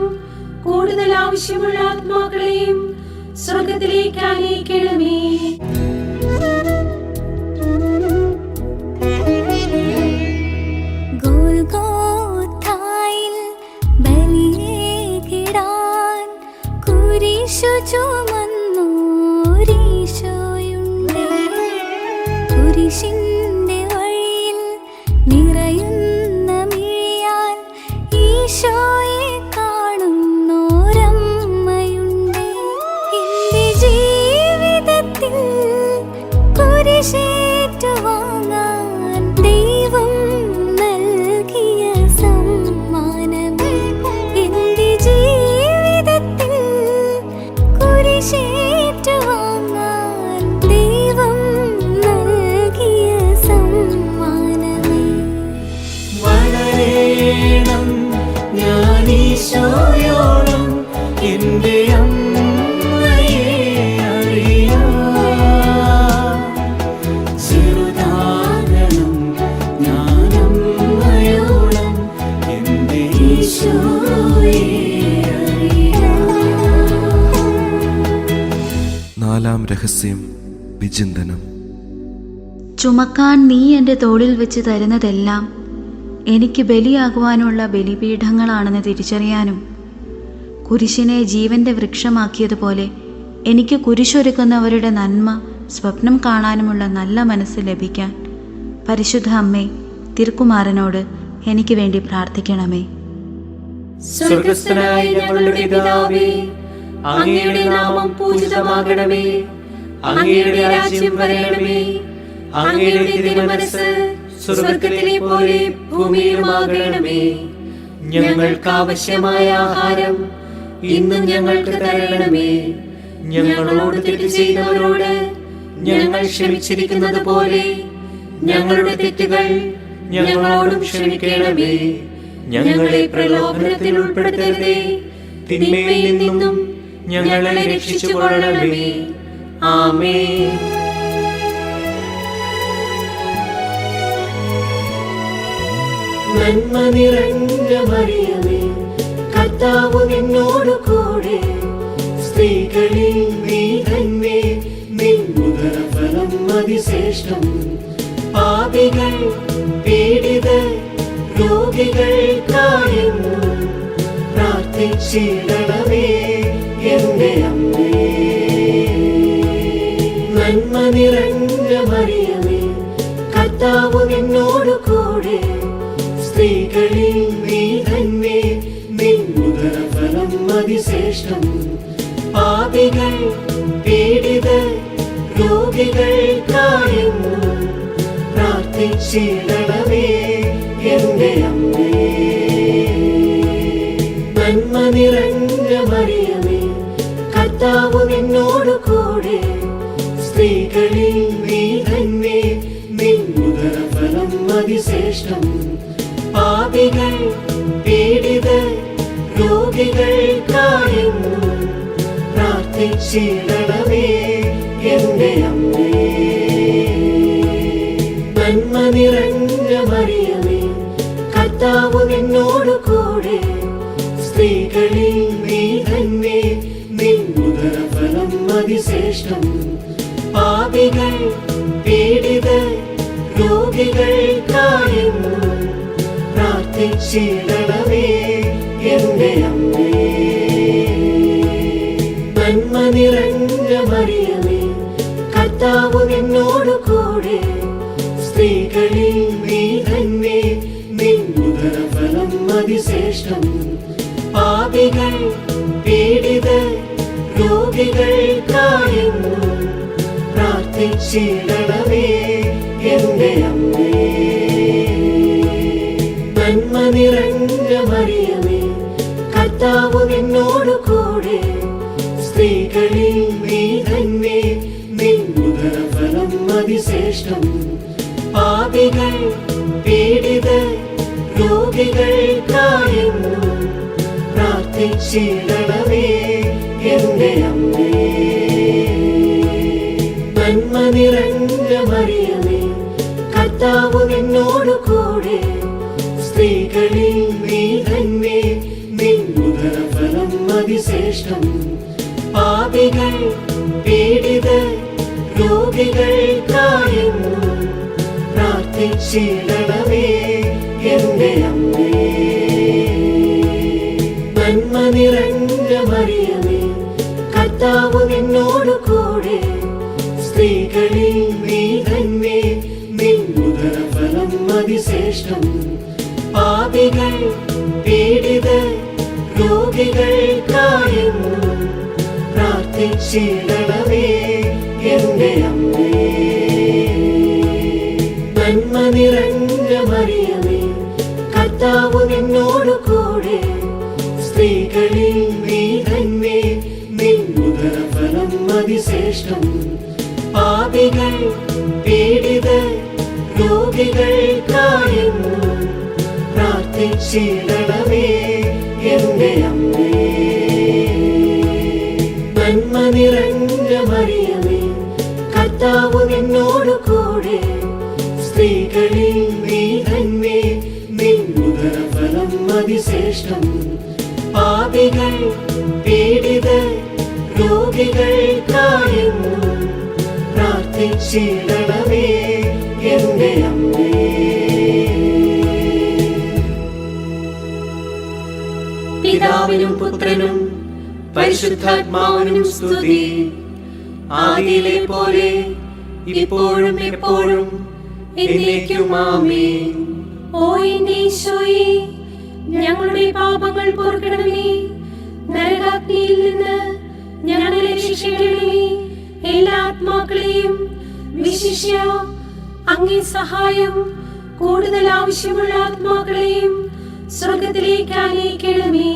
[SPEAKER 3] കൂടുതൽ ആവശ്യമുള്ള ആത്മാക്കളെയും സ്വർഗത്തിലേക്ക് അനയിക്കണമേ.
[SPEAKER 6] ഗോൽഗോഥായിൽ ബലിയേകിടാൻ കുരിശു ചുമന്നോരീശോയുണ്ട്. കുരിശിന്റെ വഴിയിൽ നിറയുന്ന മിഴിയാൽ ഈശോയെ കാണുന്നോരമ്മയുണ്ട്. എന്റെ ജീവിതത്തിൽ കുരിശേറ്റുവാങ്ങാൻ ദൈവം നൽകിയ സമ്മാനമേ. എന്റെ ജീവിതത്തിൽ കുരിശേറ്റുവാങ്ങാൻ ദൈവം നൽകിയ സമ്മാനമേ.
[SPEAKER 5] വളരേണം ഞാൻ ഈശോയോളം എന്റെ അമ്മയെ അറിയാം. ചെറുതാകണം ഞാൻ അമ്മയോളം എന്റെ ഈശോയെ അറിയാം.
[SPEAKER 1] നാലാം രഹസ്യം വിചിന്തനം.
[SPEAKER 7] ചുമക്കാൻ നീ എൻ്റെ തോളിൽ വെച്ച് തരുന്നതെല്ലാം എനിക്ക് ബലിയാകുവാനുള്ള ബലിപീഠങ്ങളാണെന്ന് തിരിച്ചറിയാനും കുരിശിനെ ജീവന്റെ വൃക്ഷമാക്കിയതുപോലെ എനിക്ക് കുരിശൊരുക്കുന്നവരുടെ നന്മ സ്വപ്നം കാണാനുമുള്ള നല്ല മനസ്സ് ലഭിക്കാൻ പരിശുദ്ധ അമ്മേ, തിരുക്കുമാരനോട് എനിക്ക് വേണ്ടി പ്രാർത്ഥിക്കണമേ.
[SPEAKER 4] സ്വർഗസ്ഥനായ ഞങ്ങളുടെ പിതാവേ, അങ്ങയുടെ നാമം പൂജിതമാകണമേ. അങ്ങയുടെ രാജ്യം വരണമേ. അങ്ങയുടെ തിരുമനസ്സ് സ്വർഗത്തിലെ പോലെ ഭൂമിയിലുമാകണമേ. ഞങ്ങൾക്ക് ആവശ്യമായ ആഹാരം ഇന്നും ഞങ്ങൾക്ക് തരണമേ. ഞങ്ങളോട് തെറ്റ് ചെയ്തവരോട് ഞങ്ങൾ ക്ഷമിച്ചിരിക്കുന്നത് പോലെ ഞങ്ങളുടെ തെറ്റുകൾ ഞങ്ങളോടും ക്ഷമിക്കണമേ. ഞങ്ങളെ പ്രലോഭനത്തിൽ ഉൾപ്പെടുത്തരുതേ, തിന്മയിൽ നിന്നും ഞങ്ങളെ രക്ഷിച്ചുകൊള്ളണമേ. ആമേൻ.
[SPEAKER 5] നന്മ നിറഞ്ഞ മറിയമേ, കർത്താവ് നിന്നോട് കൂടെ, സ്ത്രീകളിൽ നീ തന്നെ നിൻ ഉദരഫലം അതിശ്രേഷ്ഠം. പാപികൾ പീഡിതർ രോഗികൾക്കായെന്നും പ്രാർത്ഥിച്ചിടണമേ എന്റെ അമ്മേ. നന്മ നിറഞ്ഞ മറിയമേ, കർത്താവ് നിന്നോട് കൂടെ, സ്ത്രീകളിൽ നീ തന്നെ നിൻ ഉദരഫലം അതിശ്രേഷ്ഠം. പാപികൾ പീഡിതർ രോഗികൾക്കായെന്നും പ്രാർത്ഥിച്ചിടണമേ എന്റെ അമ്മേ. നന്മ നിറഞ്ഞ മറിയമേ, കർത്താവ് നിന്നോട് കൂടെ, സ്ത്രീകളിൽ നീ തന്നെ നിൻ ഉദരഫലം അതിശ്രേഷ്ഠം. പാപികൾ പീഡിതർ രോഗികൾക്കായെന്നും പ്രാർത്ഥിച്ചിടണമേ എന്റെ അമ്മേ. നന്മ നിറഞ്ഞ മറിയമേ, കർത്താവ് നിന്നോട് കൂടെ, സ്ത്രീകളിൽ നീ തന്നെ നിൻ ഉദരഫലം അതിശ്രേഷ്ഠം. പാപികൾ പീഡിതർ രോഗികൾക്കായെന്നും പ്രാർത്ഥിച്ചിടണമേ എന്റെ അമ്മേ. നന്മ നിറഞ്ഞ മറിയമേ, കർത്താവ് നിന്നോട് കൂടെ, സ്ത്രീകളിൽ നീ തന്നെ നിൻ ഉദരഫലം അതിശ്രേഷ്ഠം. പാപികൾ പീഡിതർ രോഗികൾക്കായെന്നും പ്രാർത്ഥിച്ചിടണമേ എന്റെ അമ്മേ. നന്മ നിറഞ്ഞ മറിയമേ, കർത്താവ് നിന്നോടു കൂടെ, സ്ത്രീകളിൽ നീ തന്നെ, നിൻ ഉദരഫലം അതിശ്രേഷ്ഠം. പാപികൾ പീഡിതർ രോഗികൾക്കായെന്നും പ്രാർത്ഥിച്ചിടണമേ എന്റെ അമ്മേ. നന്മ നിറഞ്ഞ മറിയമേ, കർത്താവ് നിന്നോടു കൂടെ, സ്ത്രീകളിൽ നീ തന്നെ, നിൻ ഉദരഫലം അതിശ്രേഷ്ഠം. പാപികൾ പീഡിതർ രോഗികൾക്കായെന്നും പ്രാർത്ഥിച്ചിടണമേ എന്റെ അമ്മേ. നന്മ നിറഞ്ഞ മറിയമേ, കർത്താവ് നിന്നോടു കൂടെ, സ്ത്രീകളിൽ നീ തന്നെ, നിൻ ഉദരഫലം അതിശ്രേഷ്ഠം. പാപികൾ പീഡിതർ രോഗികൾക്കായെന്നും പ്രാർത്ഥിച്ചിടണമേ എന്റെ അമ്മേ. നന്മ നിറഞ്ഞ മറിയമേ, കർത്താവ് നിന്നോടു കൂടെ, സ്ത്രീകളിൽ നീ തന്നെ, നിൻ ഉദരഫലം അതിശ്രേഷ്ഠം. പാപികൾ പീഡിതർ രോഗികൾക്കായെന്നും പ്രാർത്ഥിച്ചിടണമേ എന്റെ അമ്മേ. നന്മ നിറഞ്ഞ മറിയമേ, കർത്താവ് നിന്നോടു കൂടെ, സ്ത്രീകളിൽ നീ തന്നെ, നിൻ ഉദരഫലം അതിശ്രേഷ്ഠം. പാപികൾ പീഡിതർ രോഗികൾക്കായെന്നും പ്രാർത്ഥിച്ചിടണമേ എന്റെ അമ്മേ.
[SPEAKER 4] പിതാവിനും പുത്രനും പരിശുദ്ധാത്മാവിനും സ്തുതി. ആദിയിലെ പോലെ ഇപ്പോഴും എപ്പോഴും എന്നേക്കും ആമേൻ.
[SPEAKER 3] ഓ എന്റെ ഈശോയേ, ഞങ്ങളുടെ പാപങ്ങൾ പൊറുക്കണമേ. നരകാഗ്നിയിൽ നിന്ന് ഞങ്ങളെ രക്ഷിക്കണമേ. എല്ലാ ആത്മാക്കളെയും, വിശിഷ്യ അങ്ങേ സഹായം കൂടുതൽ ആവശ്യമുള്ള ആത്മാക്കളെയും സ്വർഗത്തിലേക്ക് ആനയിക്കണമേ.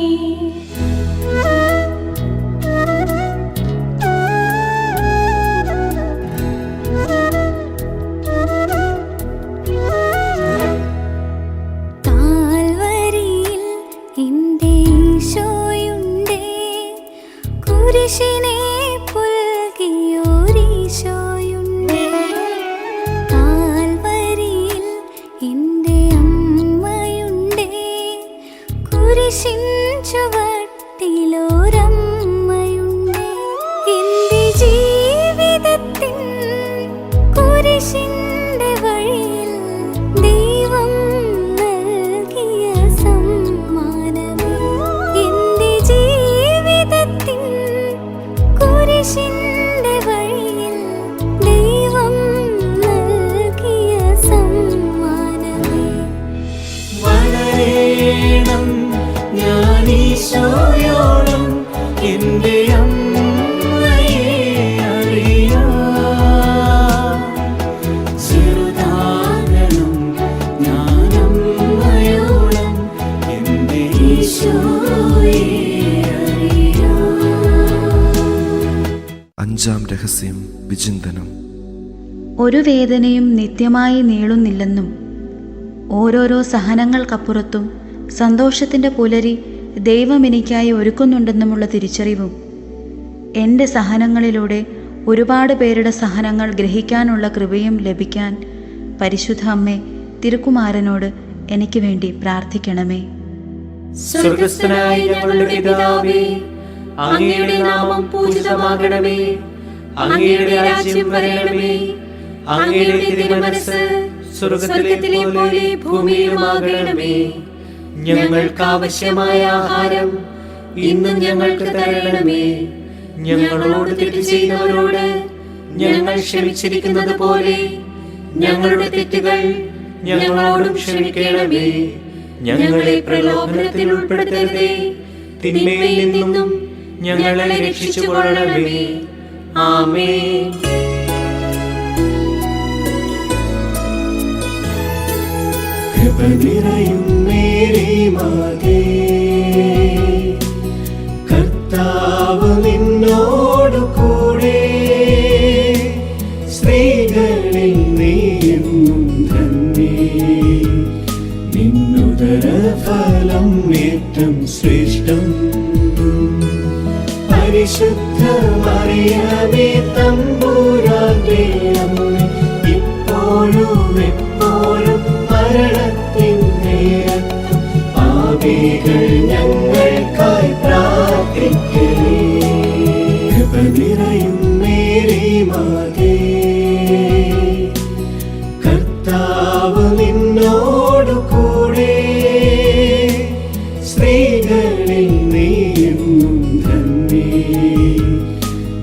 [SPEAKER 6] താഴ്വരയിൽ എന്റെ ഈശോയുണ്ടേ, കുരിശിനെ പുൽകിയോരീശോയുണ്ടേ. താഴ്വരയിൽ എന്റെ അമ്മയുണ്ടേ, കുരിശിൻ ചുവട്ടിലൊരമ്മയുണ്ടേ. എന്റെ ജീവിതത്തിൻ കുരിശിന്റെ വഴിയിൽ ദൈവം നൽകിയ സമ്മാനമേ. എന്റെ ജീവിതത്തിൻ കുരിശിന്റെ വഴിയിൽ ദൈവം നൽകിയ സമ്മാനമേ.
[SPEAKER 5] വളരേണം ഞാൻ ഈശോയോളം, എന്റെ അമ്മയെ അറിയാം. ചെറുതാകണം ഞാൻ അമ്മയോളം, എന്റെ ഈശോയെ അറിയാം.
[SPEAKER 1] അഞ്ചാം രഹസ്യം വിചിന്തനം.
[SPEAKER 7] ഒരു വേദനയും നിത്യമായി നീളുന്നില്ലെന്നും ഓരോരോ സഹനങ്ങൾക്കപ്പുറത്തും സന്തോഷത്തിൻ്റെ പുലരി ദൈവം എനിക്കായി ഒരുക്കുന്നുണ്ടെന്നുമുള്ള തിരിച്ചറിവും എൻ്റെ സഹനങ്ങളിലൂടെ ഒരുപാട് പേരുടെ സഹനങ്ങൾ ഗ്രഹിക്കാനുള്ള കൃപയും ലഭിക്കാൻ പരിശുദ്ധ അമ്മേ തിരുക്കുമാരനോട് എനിക്ക് വേണ്ടി പ്രാർത്ഥിക്കണമേ.
[SPEAKER 4] സ്വർഗസ്ഥനായ ഞങ്ങളുടെ പിതാവേ, അങ്ങയുടെ നാമം പൂജിതമാകണമേ. അങ്ങയുടെ രാജ്യം വരണമേ. അങ്ങയുടെ തിരുമനസ്സ് സ്വർഗത്തിലെ പോലെ ഭൂമിയിലുമാകണമേ. ഞങ്ങൾക്ക് ആവശ്യമായ ആഹാരം ഇന്ന് ഞങ്ങൾക്ക് തരണമേ. ഞങ്ങളോട് തെറ്റ് ചെയ്യുന്നവരോട് ഞങ്ങൾ ക്ഷമിച്ചിരിക്കുന്നത് പോലെ ഞങ്ങളുടെ തെറ്റുകൾ ഞങ്ങളോടും ക്ഷമിക്കണമേ. ഞങ്ങളെ പ്രലോഭനത്തിൽ ഉൾപ്പെടുത്തരുതേ, തിന്മയിൽ നിന്നും ഞങ്ങളെ രക്ഷിച്ചുകൊള്ളണമേ. ആമേൻ.
[SPEAKER 5] കൃപ നിറയും മേരി മാതേ, കർത്താവ് നിന്നോടു കൂടെ, സ്ത്രീകളിൽ നീയും ധന്യേ, നിന്നുദര ഫലം ഏറ്റം ശ്രേഷ്ഠം. പരിശുദ്ധ മറിയമേ തമ്പുരാന്റെ അമ്മേ, ഇപ്പോഴും എപ്പോഴും മരണത്തിൻ നേരത്തും പാപികൾ ഞങ്ങൾക്കായി പ്രാർത്ഥിക്കണേ. കൃപ നിറയും മേരി മാതേ, കർത്താവ് നിന്നോടു കൂടെ, സ്ത്രീകളിൽ നീയും ധന്യേ,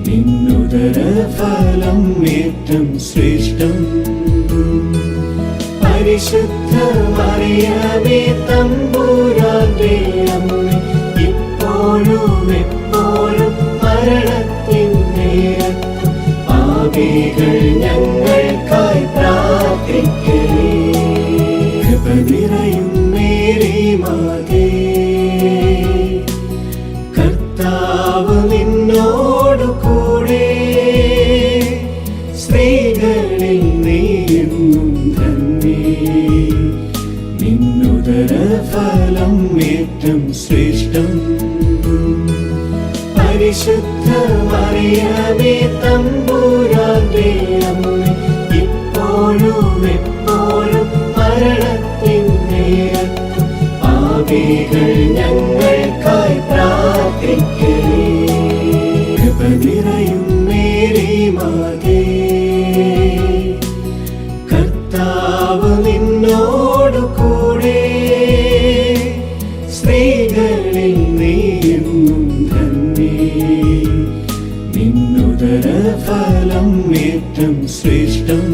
[SPEAKER 5] നിന്നുദര ഫലം ഏറ്റം ശ്രേഷ്ഠം. പരിശുദ്ധ മറിയമേ തമ്പുരാന്റെ അമ്മേ, ഇപ്പോഴും എപ്പോഴും മരണത്തിൻ നേരത്തും പാപികൾ ഞങ്ങൾക്കായി പ്രാർത്ഥിക്കണേ. കൃപ നിറയും മേരി മാതേ, കർത്താവ് നിന്നോടു കൂടെ, സ്ത്രീകളിൽ നീയും ധന്യേ, നിന്നുദര ഫലം ഏറ്റം ശ്രേഷ്ഠം. പരിശുദ്ധ മറിയമേ തമ്പുരാന്റെ അമ്മേ, ഇപ്പോഴും എപ്പോഴും മരണത്തിൻ നേരത്തും പാപികൾ ഞങ്ങൾക്കായി പ്രാർത്ഥിക്കണേ. കൃപ നിറയും മേരി മാതേ, കർത്താവ് നിന്നോടു കൂടെ, സ്ത്രീകളിൽ നീയും ധന്യേ, നിന്നുദര ഫലം ഏറ്റം ശ്രേഷ്ഠം.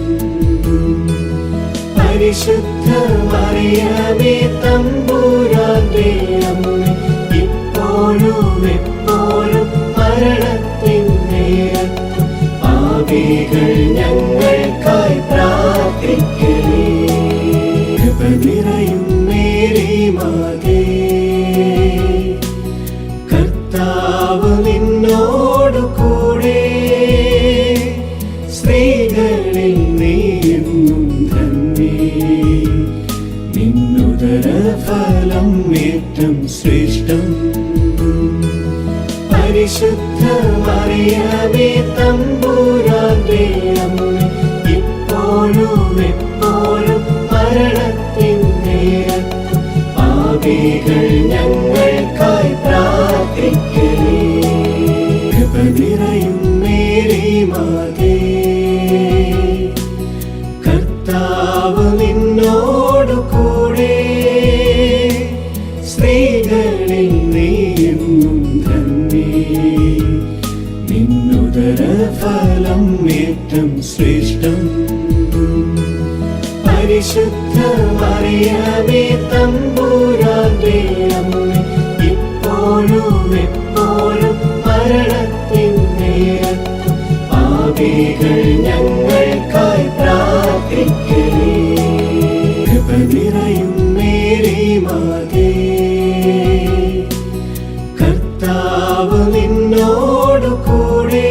[SPEAKER 5] പരിശുദ്ധ മറിയമേ തമ്പുരാന്റെ അമ്മേ, ഇപ്പോഴും എപ്പോഴും മരണത്തിൻ നേരത്തും പാപികൾ ഞങ്ങൾക്കായി പ്രാർത്ഥിക്കണേ. കൃപ നിറയും മേരി മാതേ, കർത്താവ് നിന്നോടു കൂടെ, സ്ത്രീകളിൽ നീയും ധന്യേ, നിന്നുദര ഫലം ഏറ്റം ശ്രേഷ്ഠം. പരിശുദ്ധ മറിയമേ തമ്പുരാന്റെ അമ്മേ, ഇപ്പോഴും എപ്പോഴും മരണത്തിൻ നേരത്തും പാപികൾ ഞങ്ങൾക്കായി പ്രാർത്ഥിക്കണേ. കൃപ നിറയും മേരി മാതേ, കർത്താവ് നിന്നോടു കൂടെ, സ്ത്രീകളിൽ നീയും ധന്യേ, നിന്നുദര ഫലം ഏറ്റം ശ്രേഷ്ഠം. പരിശുദ്ധ മറിയമേ തമ്പുരാന്റെ അമ്മേ, ഇപ്പോഴും എപ്പോഴും മരണത്തിൻ നേരത്തും പാപികൾ ഞങ്ങൾക്കായി പ്രാർത്ഥിക്കണേ. കൃപ നിറയും മേരി മാതേ, കർത്താവ് നിന്നോടു കൂടെ,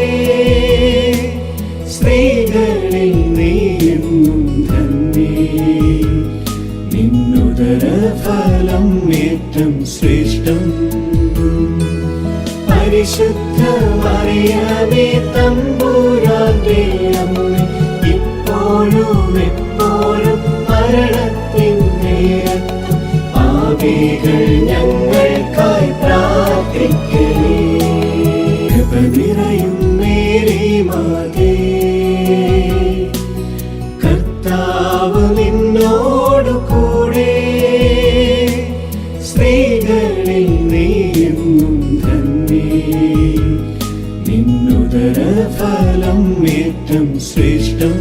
[SPEAKER 5] സ്ത്രീകളിൽ നീയും ധന്യേ, നിന്നുദര ഫലം ഏറ്റം ശ്രേഷ്ഠം. പരിശുദ്ധ മറിയമേ തമ്പുരാന്റെ അമ്മേ, ഇപ്പോഴും എപ്പോഴും മരണത്തിൻ നേരത്തും പാപികൾ ഞങ്ങൾക്കായി പ്രാർത്ഥിക്കണേ. കൃപ നിറയും മേരി മാതേ, കർത്താവ് നിന്നോടു കൂടെ, സ്ത്രീകളിൽ നീയും ധന്യേ, നിന്നുദര ഫലം ഏറ്റം ശ്രേഷ്ഠം.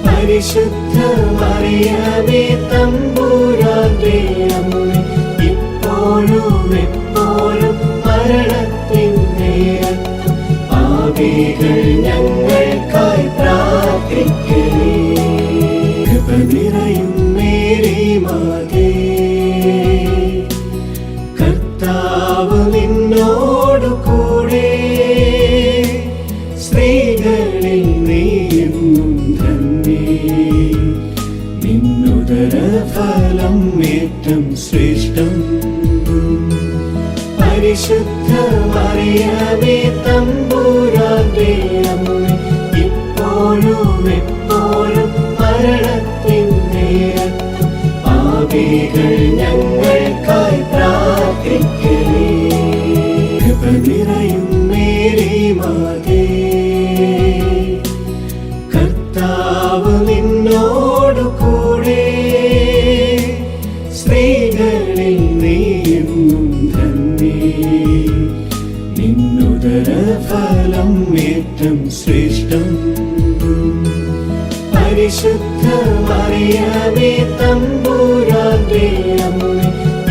[SPEAKER 5] പരിശുദ്ധ മറിയമേ തമ്പുരാന്റെ തമ്പുരാന്റെ അമ്മേ, ഇപ്പോഴും എപ്പോഴും മരണത്തിൻ നേരത്തും പാപികൾ ഞങ്ങൾക്കായി പ്രാർത്ഥിക്കണേ. കൃപ നിറയും മേരി മാതേ, കർത്താവ് നിന്നോടു കൂടെ, സ്ത്രീകളിൽ നീയെന്നും ധന്യേ, നിന്നുദരഫലം ഏറ്റം ശ്രേഷ്ഠം. പരിശുദ്ധ മറിയമേ തമ്പുരാന്റെ അമ്മേ, ഇപ്പോഴും എപ്പോഴും മരണത്തിൻ നേരത്തും പാപികൾ ഞങ്ങൾക്കായി പ്രാർത്ഥിക്കണേ. കൃപ നിറയും മേരി മാതേ, കർത്താവ് നിന്നോടു കൂടെ, സ്ത്രീകളിൽ നീയെന്നും ധന്യേ, നിന്നുദരഫലം ഏറ്റം ശ്രേഷ്ഠം. പരിശുദ്ധ മറിയമേ തമ്പുരാന്റെ അമ്മേ,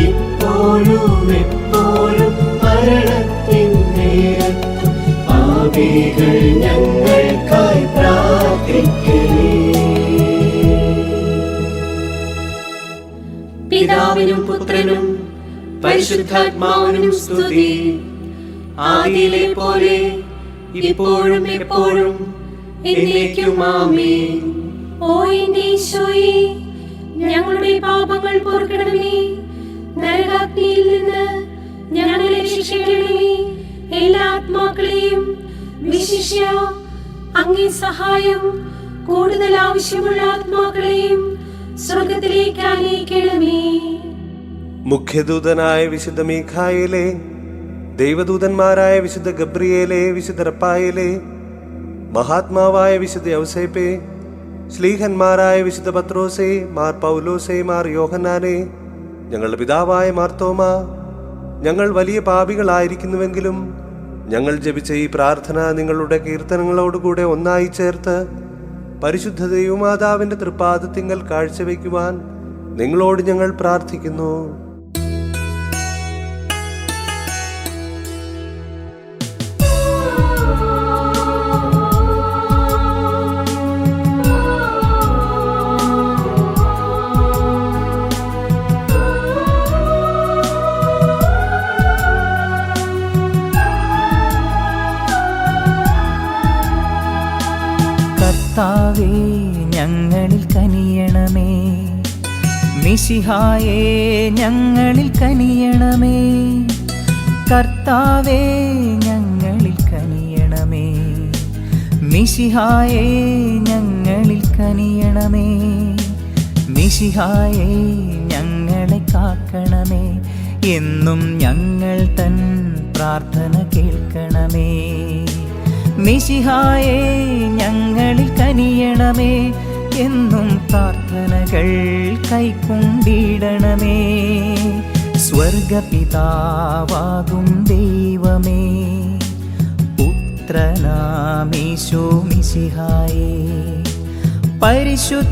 [SPEAKER 5] ഇപ്പോഴും എപ്പോഴും മരണത്തിൻ നേരത്തും പാപികൾ ഞങ്ങൾക്കായി പ്രാർത്ഥിക്കണേ.
[SPEAKER 4] പിതാവിനും പുത്രനും പരിശുദ്ധാത്മാവിനും സ്തുതി. ആദിയിലെ പോലെ ഇപ്പോഴും എപ്പോഴും എന്നേക്കും ആമേൻ.
[SPEAKER 3] ഓ എന്റെ ഈശോയെ, ഞങ്ങളുടെ പാപങ്ങൾ പൊറുക്കണമേ. നരകാഗ്നിയിൽ നിന്ന് ഞങ്ങളെ രക്ഷിക്കണമേ. എല്ലാ ആത്മാക്കളെയും വിശിഷ്യ അങ്ങേ സഹായം കൂടുതൽ ആവശ്യമുള്ള ആത്മാക്കളെയും സ്വർഗത്തിലേക്ക് ആനയിക്കണമേ.
[SPEAKER 2] മുഖ്യദൂതനായ വിശുദ്ധ മീഖായേലേ, ദൈവദൂതന്മാരായ വിശുദ്ധ ഗബ്രിയേലേ, വിശുദ്ധ റപ്പായേലേ, മഹാത്മാവായ വിശുദ്ധ യൗസേപ്പേ, ശ്ലീഹന്മാരായ വിശുദ്ധ പത്രോസേ, മാർ പൗലോസേ, മാർ യോഹന്നാനേ, ഞങ്ങളുടെ പിതാവായ മാർത്തോമ, ഞങ്ങൾ വലിയ പാപികളായിരിക്കുന്നുവെങ്കിലും ഞങ്ങൾ ജപിച്ച ഈ പ്രാർത്ഥന നിങ്ങളുടെ കീർത്തനങ്ങളോടുകൂടെ ഒന്നായി ചേർത്ത് പരിശുദ്ധ ദൈവമാതാവിന്റെ തൃപ്പാദത്തിങ്കൽ കാഴ്ചവെക്കുവാൻ നിങ്ങളോട് ഞങ്ങൾ പ്രാർത്ഥിക്കുന്നു.
[SPEAKER 8] കർത്താവേ, ഞങ്ങളിൽ കനിയണമേ. മിശിഹായേ, ഞങ്ങളിൽ കനിയണമേ. കർത്താവേ, ഞങ്ങളിൽ കനിയണമേ. മിശിഹായേ, ഞങ്ങളിൽ കനിയണമേ. മിശിഹായേ, ഞങ്ങളെ കാക്കണമേ. എന്നും ഞങ്ങൾ തൻ പ്രാർത്ഥന കേൾക്കണമേ. മിശിഹായേ, ഞങ്ങളിൽ കനിയണമേ. എന്നും പ്രാർത്ഥനകൾ കൈക്കൊണ്ടിടണമേ. സ്വർഗപിതാവാകും ദൈവമേ, പുത്രനാമീശോ മിശിഹായേ, പരിശുദ്ധാത്മാവാം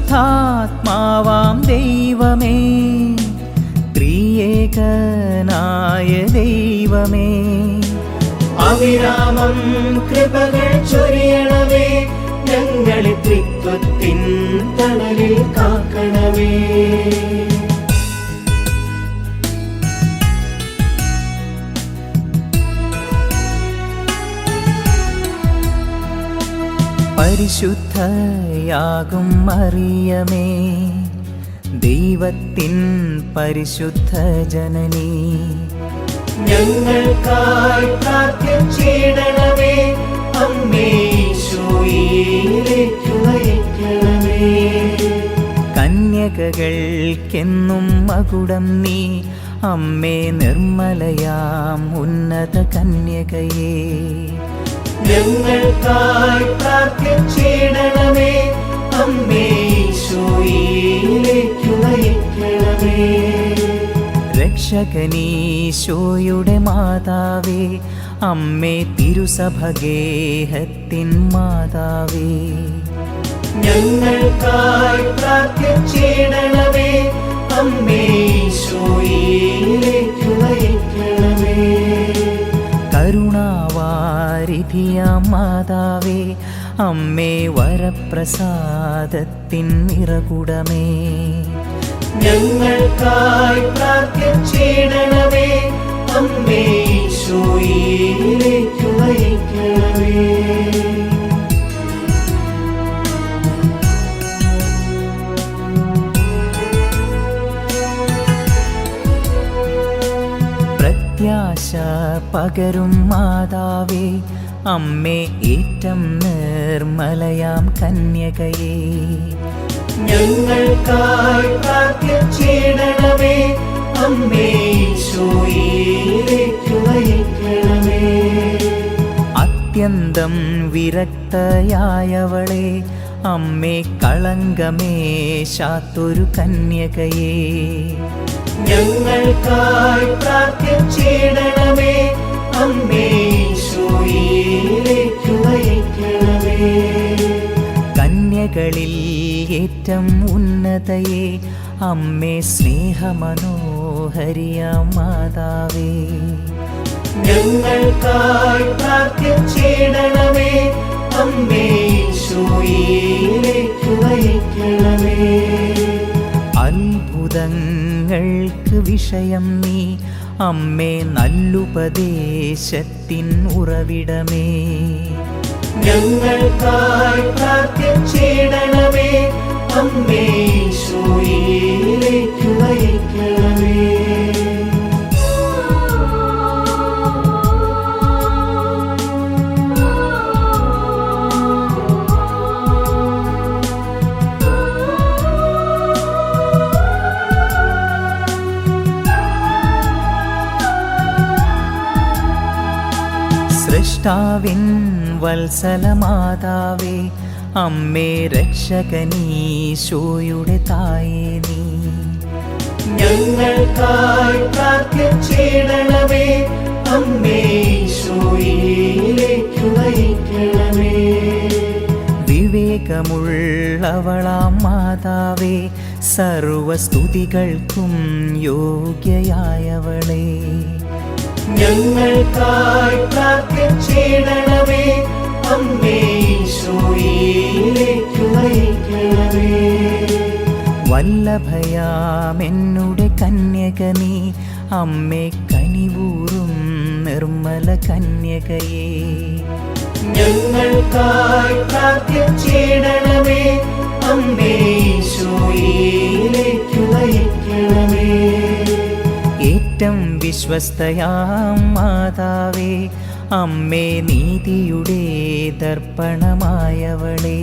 [SPEAKER 8] ദൈവമേ, ത്രിയേകനായ ദൈവമേ, അവിരാമം കൃപകൾ ചൊരിയണമേ. ഞങ്ങളെ ത്രിത്വത്തിൻ തണലിൽ കാക്കണമേ. പരിശുദ്ധയാകും മറിയമേ, ദൈവത്തിൻ പരിശുദ്ധ ജനനി, ഞങ്ങൾക്കായി പ്രാർത്ഥിച്ചിടണമേ. അമ്മേ, ഈശോയിലേക്ക് നയിക്കണമേ. കന്യകകൾക്കെന്നും മകുടം നീ, അമ്മേ നിർമ്മലയാം ഉന്നത കന്യകയേ, ഞങ്ങൾക്കായി പ്രാർത്ഥിച്ചിടണമേ. അമ്മേ, ഈശോയിലേക്ക് നയിക്കണമേ. രക്ഷകനീശോയുടെ മാതാവേ, അമ്മേ തിരുസഭഗേഹത്തിൻ മാതാവേ, ഞങ്ങൾക്കായി പ്രാർത്ഥിച്ചിടണമേ. അമ്മേ ഈശോയിലേക്ക് നയിക്കണമേ. കരുണാവാരിധിയാം മാതാവേ, അമ്മേ വരപ്രസാദത്തിൻ നിറകുടമേ, ഞങ്ങൾക്കായി പ്രാർത്ഥിച്ചിടണമേ. അമ്മേ ഈശോയിലേക്ക് നയിക്കണമേ. പ്രത്യാശ പകരും മാതാവേ, അമ്മേ ഏറ്റം നിർമ്മലയാം കന്യകയേ, ഞങ്ങൾക്കായി പ്രാർത്ഥിച്ചിടണമേ. അമ്മേ ഈശോയിലേക്ക് നയിക്കണമേ. അത്യന്തം വിരക്തയായവളെ, അമ്മേ കളങ്കമേശാത്തൊരു കന്യകയേ, ഞങ്ങൾക്കായി പ്രാർത്ഥിച്ചിടണമേ. അമ്മേ ഈശോയിലേക്ക് നയിക്കണമേ. കന്യകളിൽ ഏറ്റം ഉന്നതയെ, അമ്മേ സ്നേഹമനോഹരിയാം മാതാവേ, ഞങ്ങൾക്കായി പ്രാർത്ഥിച്ചിടണമേ. അമ്മേ ഈശോയിലേക്ക് നയിക്കണമേ. അത്ഭുതങ്ങൾക്ക് വിഷയം നീ, അമ്മേ നല്ലുപദേശത്തിൻ ഉറവിടമേ, ഞങ്ങൾക്കായി പ്രാർത്ഥിച്ചിടണമേ. അമ്മേ ഈശോയിലേക്ക് നയിക്കണമേ. സൃഷ്ടാവിൻ വത്സലമാതാവേ, അമ്മേ രക്ഷകനീശോയുടെ തായേ നീ, ഞങ്ങൾക്കായി പ്രാർത്ഥിച്ചിടണമേ. അമ്മേ ഈശോയിലേക്ക് നയിക്കണമേ. വിവേകമുള്ളവളാം മാതാവേ, സർവസ്തുതികൾക്കും യോഗ്യയായവളേ, ഞങ്ങൾക്കായി പ്രാർത്ഥിച്ചിടണമേ. അമ്മേ ഈശോയിലേക്ക് നയിക്കണമേ. വല്ലഭയാമെന്നുടെ കന്യക നീ, അമ്മേ കനിവൂറും നിർമ്മല കന്യകയേ, ഞങ്ങൾക്കായി പ്രാർത്ഥിച്ചിടണമേ. അമ്മേ ഈശോയിലേക്ക് നയിക്കണമേ. ഏറ്റം വിശ്വസ്തയാം മാതാവേ, അമ്മേ നീതിയുടെ ദർപ്പണമായവളേ,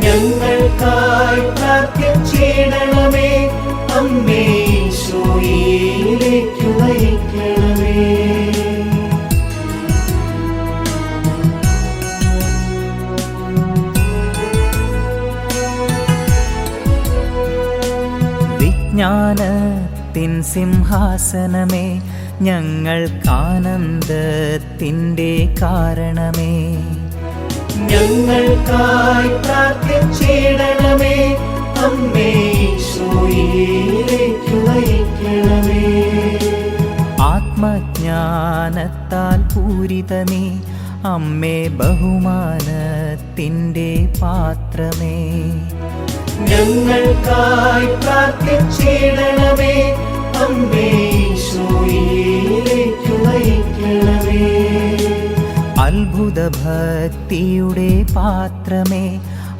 [SPEAKER 8] ഞങ്ങൾക്കായി പ്രാർത്ഥിച്ചിടണമേ. അമ്മേ ഈശോയിലേക്ക് നയിക്കണമേ. വിജ്ഞാനത്തിൻ സിംഹാസനമേ, ഞങ്ങൾക്കാനന്ദത്തിൻ്റെ കാരണമേ, ഞങ്ങൾക്കായി പ്രാർത്ഥിച്ചിടണമേ. അമ്മേ ഈശോയിലേക്ക് നയിക്കണമേ. ആത്മജ്ഞാനത്താൽ പൂരിതമേ, അമ്മേ ബഹുമാനത്തിൻ്റെ പാത്രമേ, ഞങ്ങൾക്കായി പ്രാർത്ഥിച്ചിടണമേ. അമ്മേ ഈശോയിലേക്ക് നയിക്കണമേ. അത്ഭുത ഭക്തിയുടെ പാത്രമേ,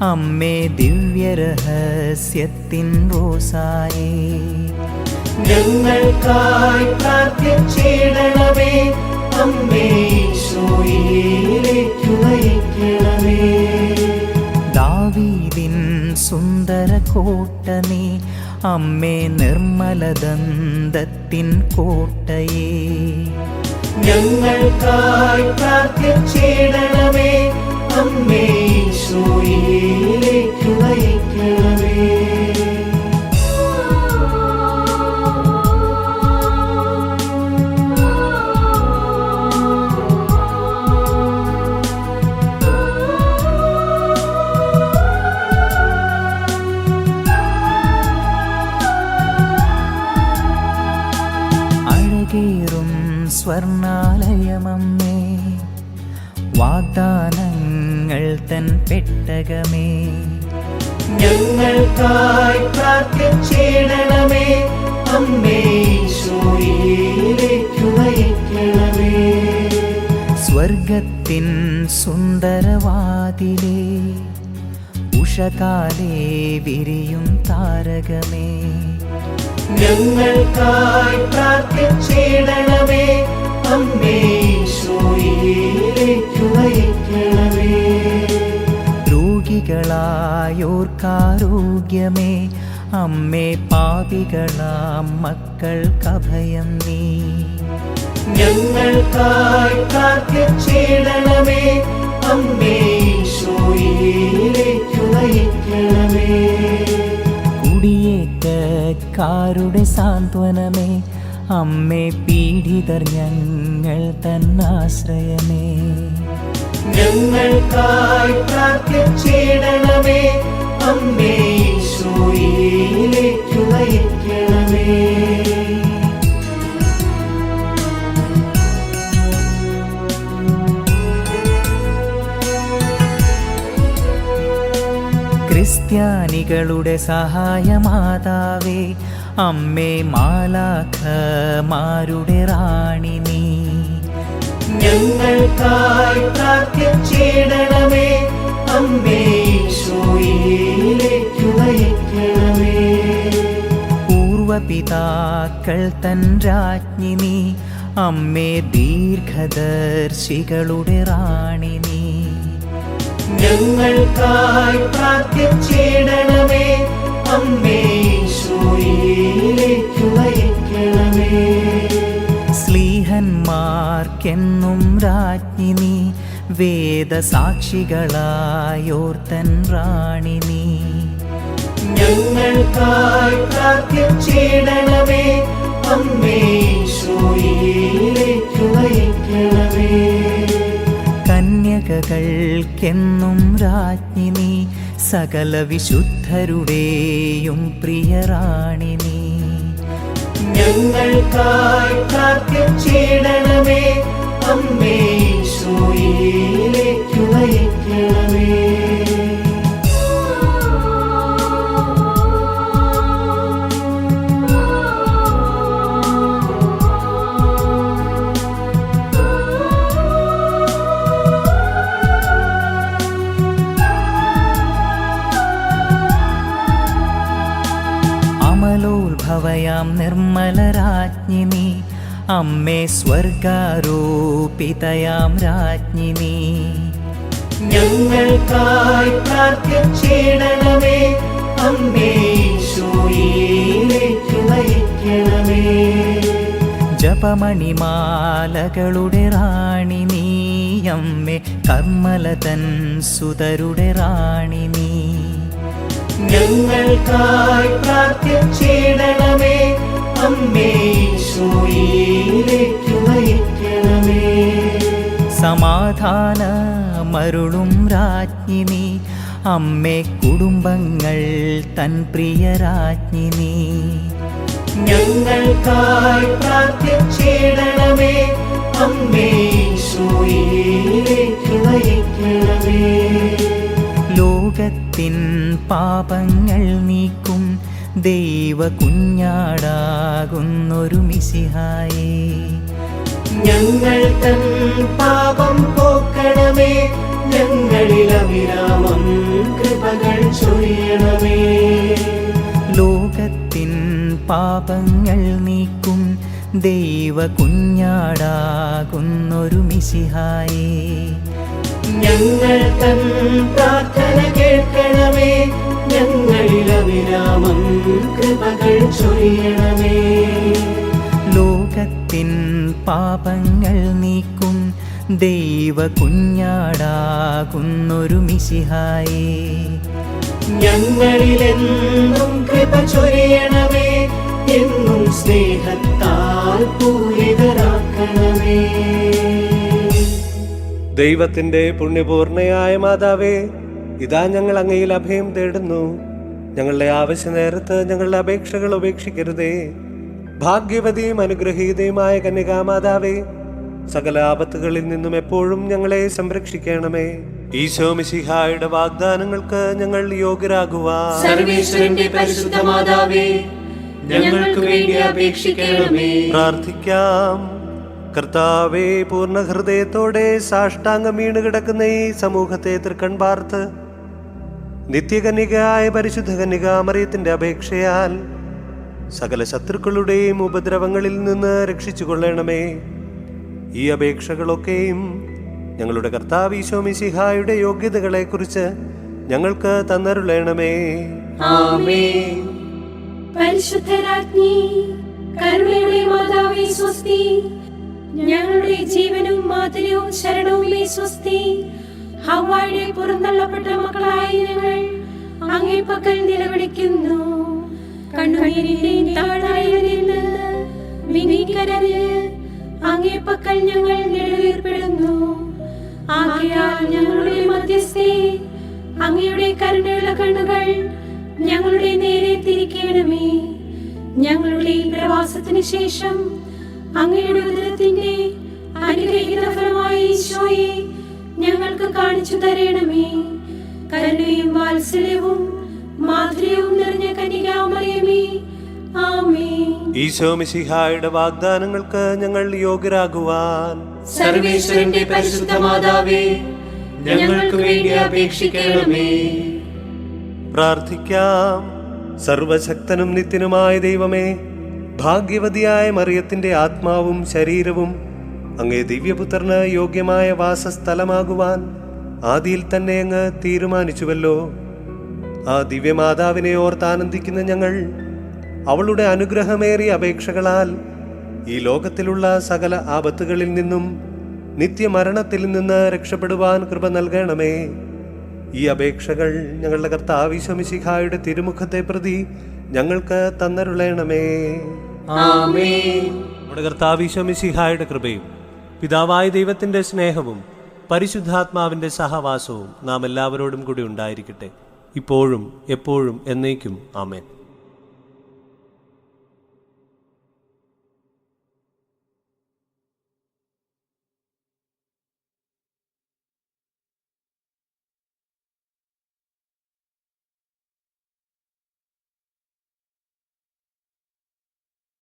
[SPEAKER 8] അമ്മേ ദിവ്യരഹസ്യത്തിൻ റോസായേ, ഞങ്ങൾക്കായി പ്രാർത്ഥിച്ചിടണമേ. അമ്മേ ഈശോയിലേക്ക് നയിക്കണമേ. ദാവീദിൻ സുന്ദര കോട്ട നീ, അമ്മേ നിർമ്മലദന്തത്തിൻ കോട്ടയേ, ഞങ്ങൾക്കായി പ്രാർത്ഥിച്ചിടണമേ. അമ്മേ ഈശോയിലേക്ക് നയിക്കണമേ. അഴകേറും സ്വർണാലയമമ്മേ, വാഗ്ദാനങ്ങൾ തൻ പെട്ടകമേ,
[SPEAKER 5] ഞങ്ങൾക്കായി പ്രാർത്ഥിച്ചിടണമേ. അമ്മേ ഈശോയിലേക്കു നയിക്കണമേ.
[SPEAKER 8] സ്വർഗത്തിൻ സുന്ദരവാതിലേ, ഉഷകാലേ വിരിയും താരകമേ,
[SPEAKER 5] ഞങ്ങൾക്കായി പ്രാർത്ഥിച്ചിടണമേ. അമ്മേ ഈശോയിലേക്കു നയിക്കണമേ.
[SPEAKER 8] രോഗികളായോർക്കാരോഗ്യമേ, അമ്മേ പാപികളാം മക്കൾക്കഭയം നീ,
[SPEAKER 5] ഞങ്ങൾക്കായി പ്രാർത്ഥിച്ചിടണമേ. അമ്മേ ഈശോയിലേക്കു നയിക്കണമേ.
[SPEAKER 8] കുടിയേറ്റക്കാരുടെ സാന്ത്വനമേ, അമ്മേ പീഡിതർ ഞങ്ങൾ തന്നാശ്രയമേ,
[SPEAKER 5] ഞങ്ങൾക്കായി പ്രാർത്ഥിച്ചിടണമേ. അമ്മേ ഈശോയിലേക്കു നയിക്കണമേ.
[SPEAKER 8] ക്രിസ്ത്യാനികളുടെ സഹായമാതാവേ, അമ്മേ മാലാഖമാരുടെ റാണി നീ,
[SPEAKER 5] ഞങ്ങൾക്കായി പ്രാർത്ഥിച്ചിടണമേ. അമ്മേ ഈശോയിലേക്കു നയിക്കണമേ.
[SPEAKER 8] പൂർവപിതാക്കൾ തൻ രാജ്ഞി നീ, അമ്മേ ദീർഘദർശികളുടെ റാണി നീ,
[SPEAKER 5] ഞങ്ങൾക്കായി പ്രാർത്ഥിച്ചിടണമേ. അമ്മേ ഈശോയിലേക്കു നയിക്കണമേ.
[SPEAKER 8] സ്ലീഹന്മാർക്കെന്നും രാജ്ഞി നീ, വേദസാക്ഷികളായോർത്തൻ റാണി നീ,
[SPEAKER 5] ഞങ്ങൾക്കായി പ്രാർത്ഥിച്ചിടണമേ. അമ്മേ ഈശോയിലേക്കു നയിക്കണമേ.
[SPEAKER 8] കന്യകകൾക്കെന്നും രാജ്ഞി നീ, സകല വിശുദ്ധരുടെയും പ്രിയറാണി നീ,
[SPEAKER 5] ഞങ്ങൾക്കായി പ്രാർത്ഥിച്ചിടണമേ. അമ്മേ ഈശോയിലേക്കു നയിക്കണമേ.
[SPEAKER 8] അമലോത്ഭവയാം നിർമ്മലരാജ്ഞി നീ, അമ്മേ സ്വർഗാരോപിതയാം രാജ്ഞി നീ,
[SPEAKER 5] ഞങ്ങൾക്കായി പ്രാർത്ഥിച്ചിടണമേ. അമ്മേ ഈശോയിലേക്കു നയിക്കണമേ.
[SPEAKER 8] ജപമണിമാലകളുടെ റാണി നീ, അമ്മേ കർമ്മലതൻ സുതരുടെ റാണി നീ,
[SPEAKER 5] ഞങ്ങൾക്കായി പ്രാർത്ഥിച്ചിടണമേ. അമ്മേ ഈശോയിലേക്കു നയിക്കണമേ.
[SPEAKER 8] സമാധാനമരുളും രാജ്ഞി നീ, അമ്മേ കുടുംബങ്ങൾ തൻ പ്രിയരാജ്ഞി നീ,
[SPEAKER 5] ഞങ്ങൾക്കായി പ്രാർത്ഥിച്ചിടണമേ. അമ്മേ ഈശോയിലേക്കു നയിക്കണമേ.
[SPEAKER 8] ലോകത്തിൻ പാപങ്ങൾ നീക്കും ദൈവ കുഞ്ഞാടാകുന്നൊരു മിശിഹായേ,
[SPEAKER 5] ഞങ്ങൾ തൻ പാപം പോക്കണമേ. ഞങ്ങളിൽ അവിരാമം കൃപകൾ ചൊരിയണമേ.
[SPEAKER 8] ലോകത്തിൻ പാപങ്ങൾ നീക്കും ദൈവ കുഞ്ഞാടാകുന്നൊരു മിശിഹായേ,
[SPEAKER 5] ഞങ്ങൾ തൻ പ്രാർത്ഥന കേൾക്കണമേ. ഞങ്ങളിൽ അവിരാമം കൃപകൾ ചൊരിയണമേ.
[SPEAKER 8] ലോകത്തിൻ പാപങ്ങൾ നീക്കും ദൈവ കുഞ്ഞാടാകുന്നൊരു മിശിഹായേ,
[SPEAKER 5] ഞങ്ങളിലെന്നും കൃപ ചൊരിയണമേ. എന്നും സ്നേഹത്താൽ പൂരിതരാക്കണമേ.
[SPEAKER 2] ദൈവത്തിന്റെ പുണ്യപൂർണയായ മാതാവേ, ഇതാ ഞങ്ങൾ അങ്ങയിൽ അഭയം തേടുന്നു. ഞങ്ങളുടെ ആവശ്യ നേരത്ത് ഞങ്ങളുടെ അപേക്ഷകൾ ഉപേക്ഷിക്കരുതേ. ഭാഗ്യവതിയും അനുഗ്രഹീതയുമായ കന്യകാമാതാവേ, സകല ആപത്തുകളിൽ നിന്നും എപ്പോഴും ഞങ്ങളെ സംരക്ഷിക്കണമേ. ഈശോ മിശിഹായുടെ വാഗ്ദാനങ്ങൾക്ക് ഞങ്ങൾ യോഗ്യരാകുവാൻ
[SPEAKER 4] സർവേശ്വരന്റെ പരിശുദ്ധ മാതാവേ, ഞങ്ങൾക്ക് വേണ്ടി അപേക്ഷിക്കണമേ.
[SPEAKER 2] പ്രാർത്ഥിക്കാം. കർത്താവേ, പൂർണ്ണ ഹൃദയത്തോടെ സാഷ്ടാംഗം വീണ് കിടക്കുന്ന ഈ സമൂഹത്തെ തൃക്കൺ പാർത്ത് നിത്യകന്യകയായ പരിശുദ്ധ കന്യകാമറിയത്തിന്റെ അപേക്ഷയാൽ സകല ശത്രുക്കളുടെയും ഉപദ്രവങ്ങളിൽ നിന്ന് രക്ഷിച്ചുകൊള്ളണമേ. ഈ അപേക്ഷകളൊക്കെയും ഞങ്ങളുടെ കർത്താവ് ഈശോ മിശിഹായുടെ യോഗ്യതകളെക്കുറിച്ച് ഞങ്ങൾക്ക് തന്നരുളണമേ.
[SPEAKER 4] ആമേൻ.
[SPEAKER 3] പരിശുദ്ധരാജ്ഞി, കരുണയുടെ മാതാവേ സ്വസ്തി. ഞങ്ങളുടെ ജീവനും മാധുര്യവും ശരണവുമേ സ്വസ്തി. ഹവ്വായുടെ പുറന്തള്ളപ്പെട്ട മക്കളായ ഞങ്ങൾ അങ്ങേ പക്കൽ നിലവിളിക്കുന്നു. കണ്ണുനീരിന്റെയും താഴ്വരയിൽ നിന്ന് വിനീകരഞ്ഞ് അങ്ങേ പക്കൽ ഞങ്ങൾ നെടുവീർപ്പെടുന്നു. ആകയാൽ ഞങ്ങളുടെ മധ്യസ്ഥേ, അങ്ങയുടെ കരുണയുള്ള കണ്ണുകൾ ഞങ്ങളുടെ നേരെ തിരിക്കണമേ. ഞങ്ങളുടെ ഈ പ്രവാസത്തിന് ശേഷം അങ്ങയുടെ ഉദരത്തിന്റെ അനുഗ്രഹീത ഫലമായ ഈശോയെ ഞങ്ങൾക്ക് കാണിച്ചു തരണമേ. കരുണയും വാത്സല്യവും മാധുര്യവും നിറഞ്ഞ കന്യകാമറിയമേ, ആമേൻ.
[SPEAKER 2] ഈശോ മിശിഹായുടെ വാഗ്ദാനങ്ങൾക്ക് ഞങ്ങൾ യോഗ്യരാകുവാൻ
[SPEAKER 4] സർവേശ്വരന്റെ പരിശുദ്ധ മാതാവേ, ഞങ്ങൾക്ക് വേണ്ടി അപേക്ഷിക്കണമേ.
[SPEAKER 2] പ്രാർത്ഥിക്കാം. സർവശക്തനും നിത്യനുമായ ദൈവമേ, ഭാഗ്യവതിയായ മറിയത്തിന്റെ ആത്മാവും ശരീരവും അങ്ങേ ദിവ്യപുത്രന് യോഗ്യമായ വാസസ്ഥലമാകുവാൻ ആദിയിൽ തന്നെ അങ്ങ് തീരുമാനിച്ചുവല്ലോ. ആ ദിവ്യമാതാവിനെ ഓർത്താനന്ദിക്കുന്ന ഞങ്ങൾ അവളുടെ അനുഗ്രഹമേറിയ അപേക്ഷകളാൽ ഈ ലോകത്തിലുള്ള സകല ആപത്തുകളിൽ നിന്നും നിത്യമരണത്തിൽ നിന്ന് രക്ഷപ്പെടുവാൻ കൃപ നൽകണമേ. ഈ അപേക്ഷകൾ ഞങ്ങളുടെ കർത്താവ് ഈശോ മിശിഹായുടെ തിരുമുഖത്തെ പ്രതി ഞങ്ങൾക്ക് തന്നരുളണമേ.
[SPEAKER 4] ആമേൻ.
[SPEAKER 2] നമ്മുടെ കർത്താവ് ഈശോ മിശിഹായുടെ കൃപയും പിതാവായ ദൈവത്തിന്റെ സ്നേഹവും പരിശുദ്ധാത്മാവിന്റെ സഹവാസവും നാം എല്ലാവരോടും കൂടി ഉണ്ടായിരിക്കട്ടെ, ഇപ്പോഴും എപ്പോഴും എന്നേക്കും. ആമേൻ.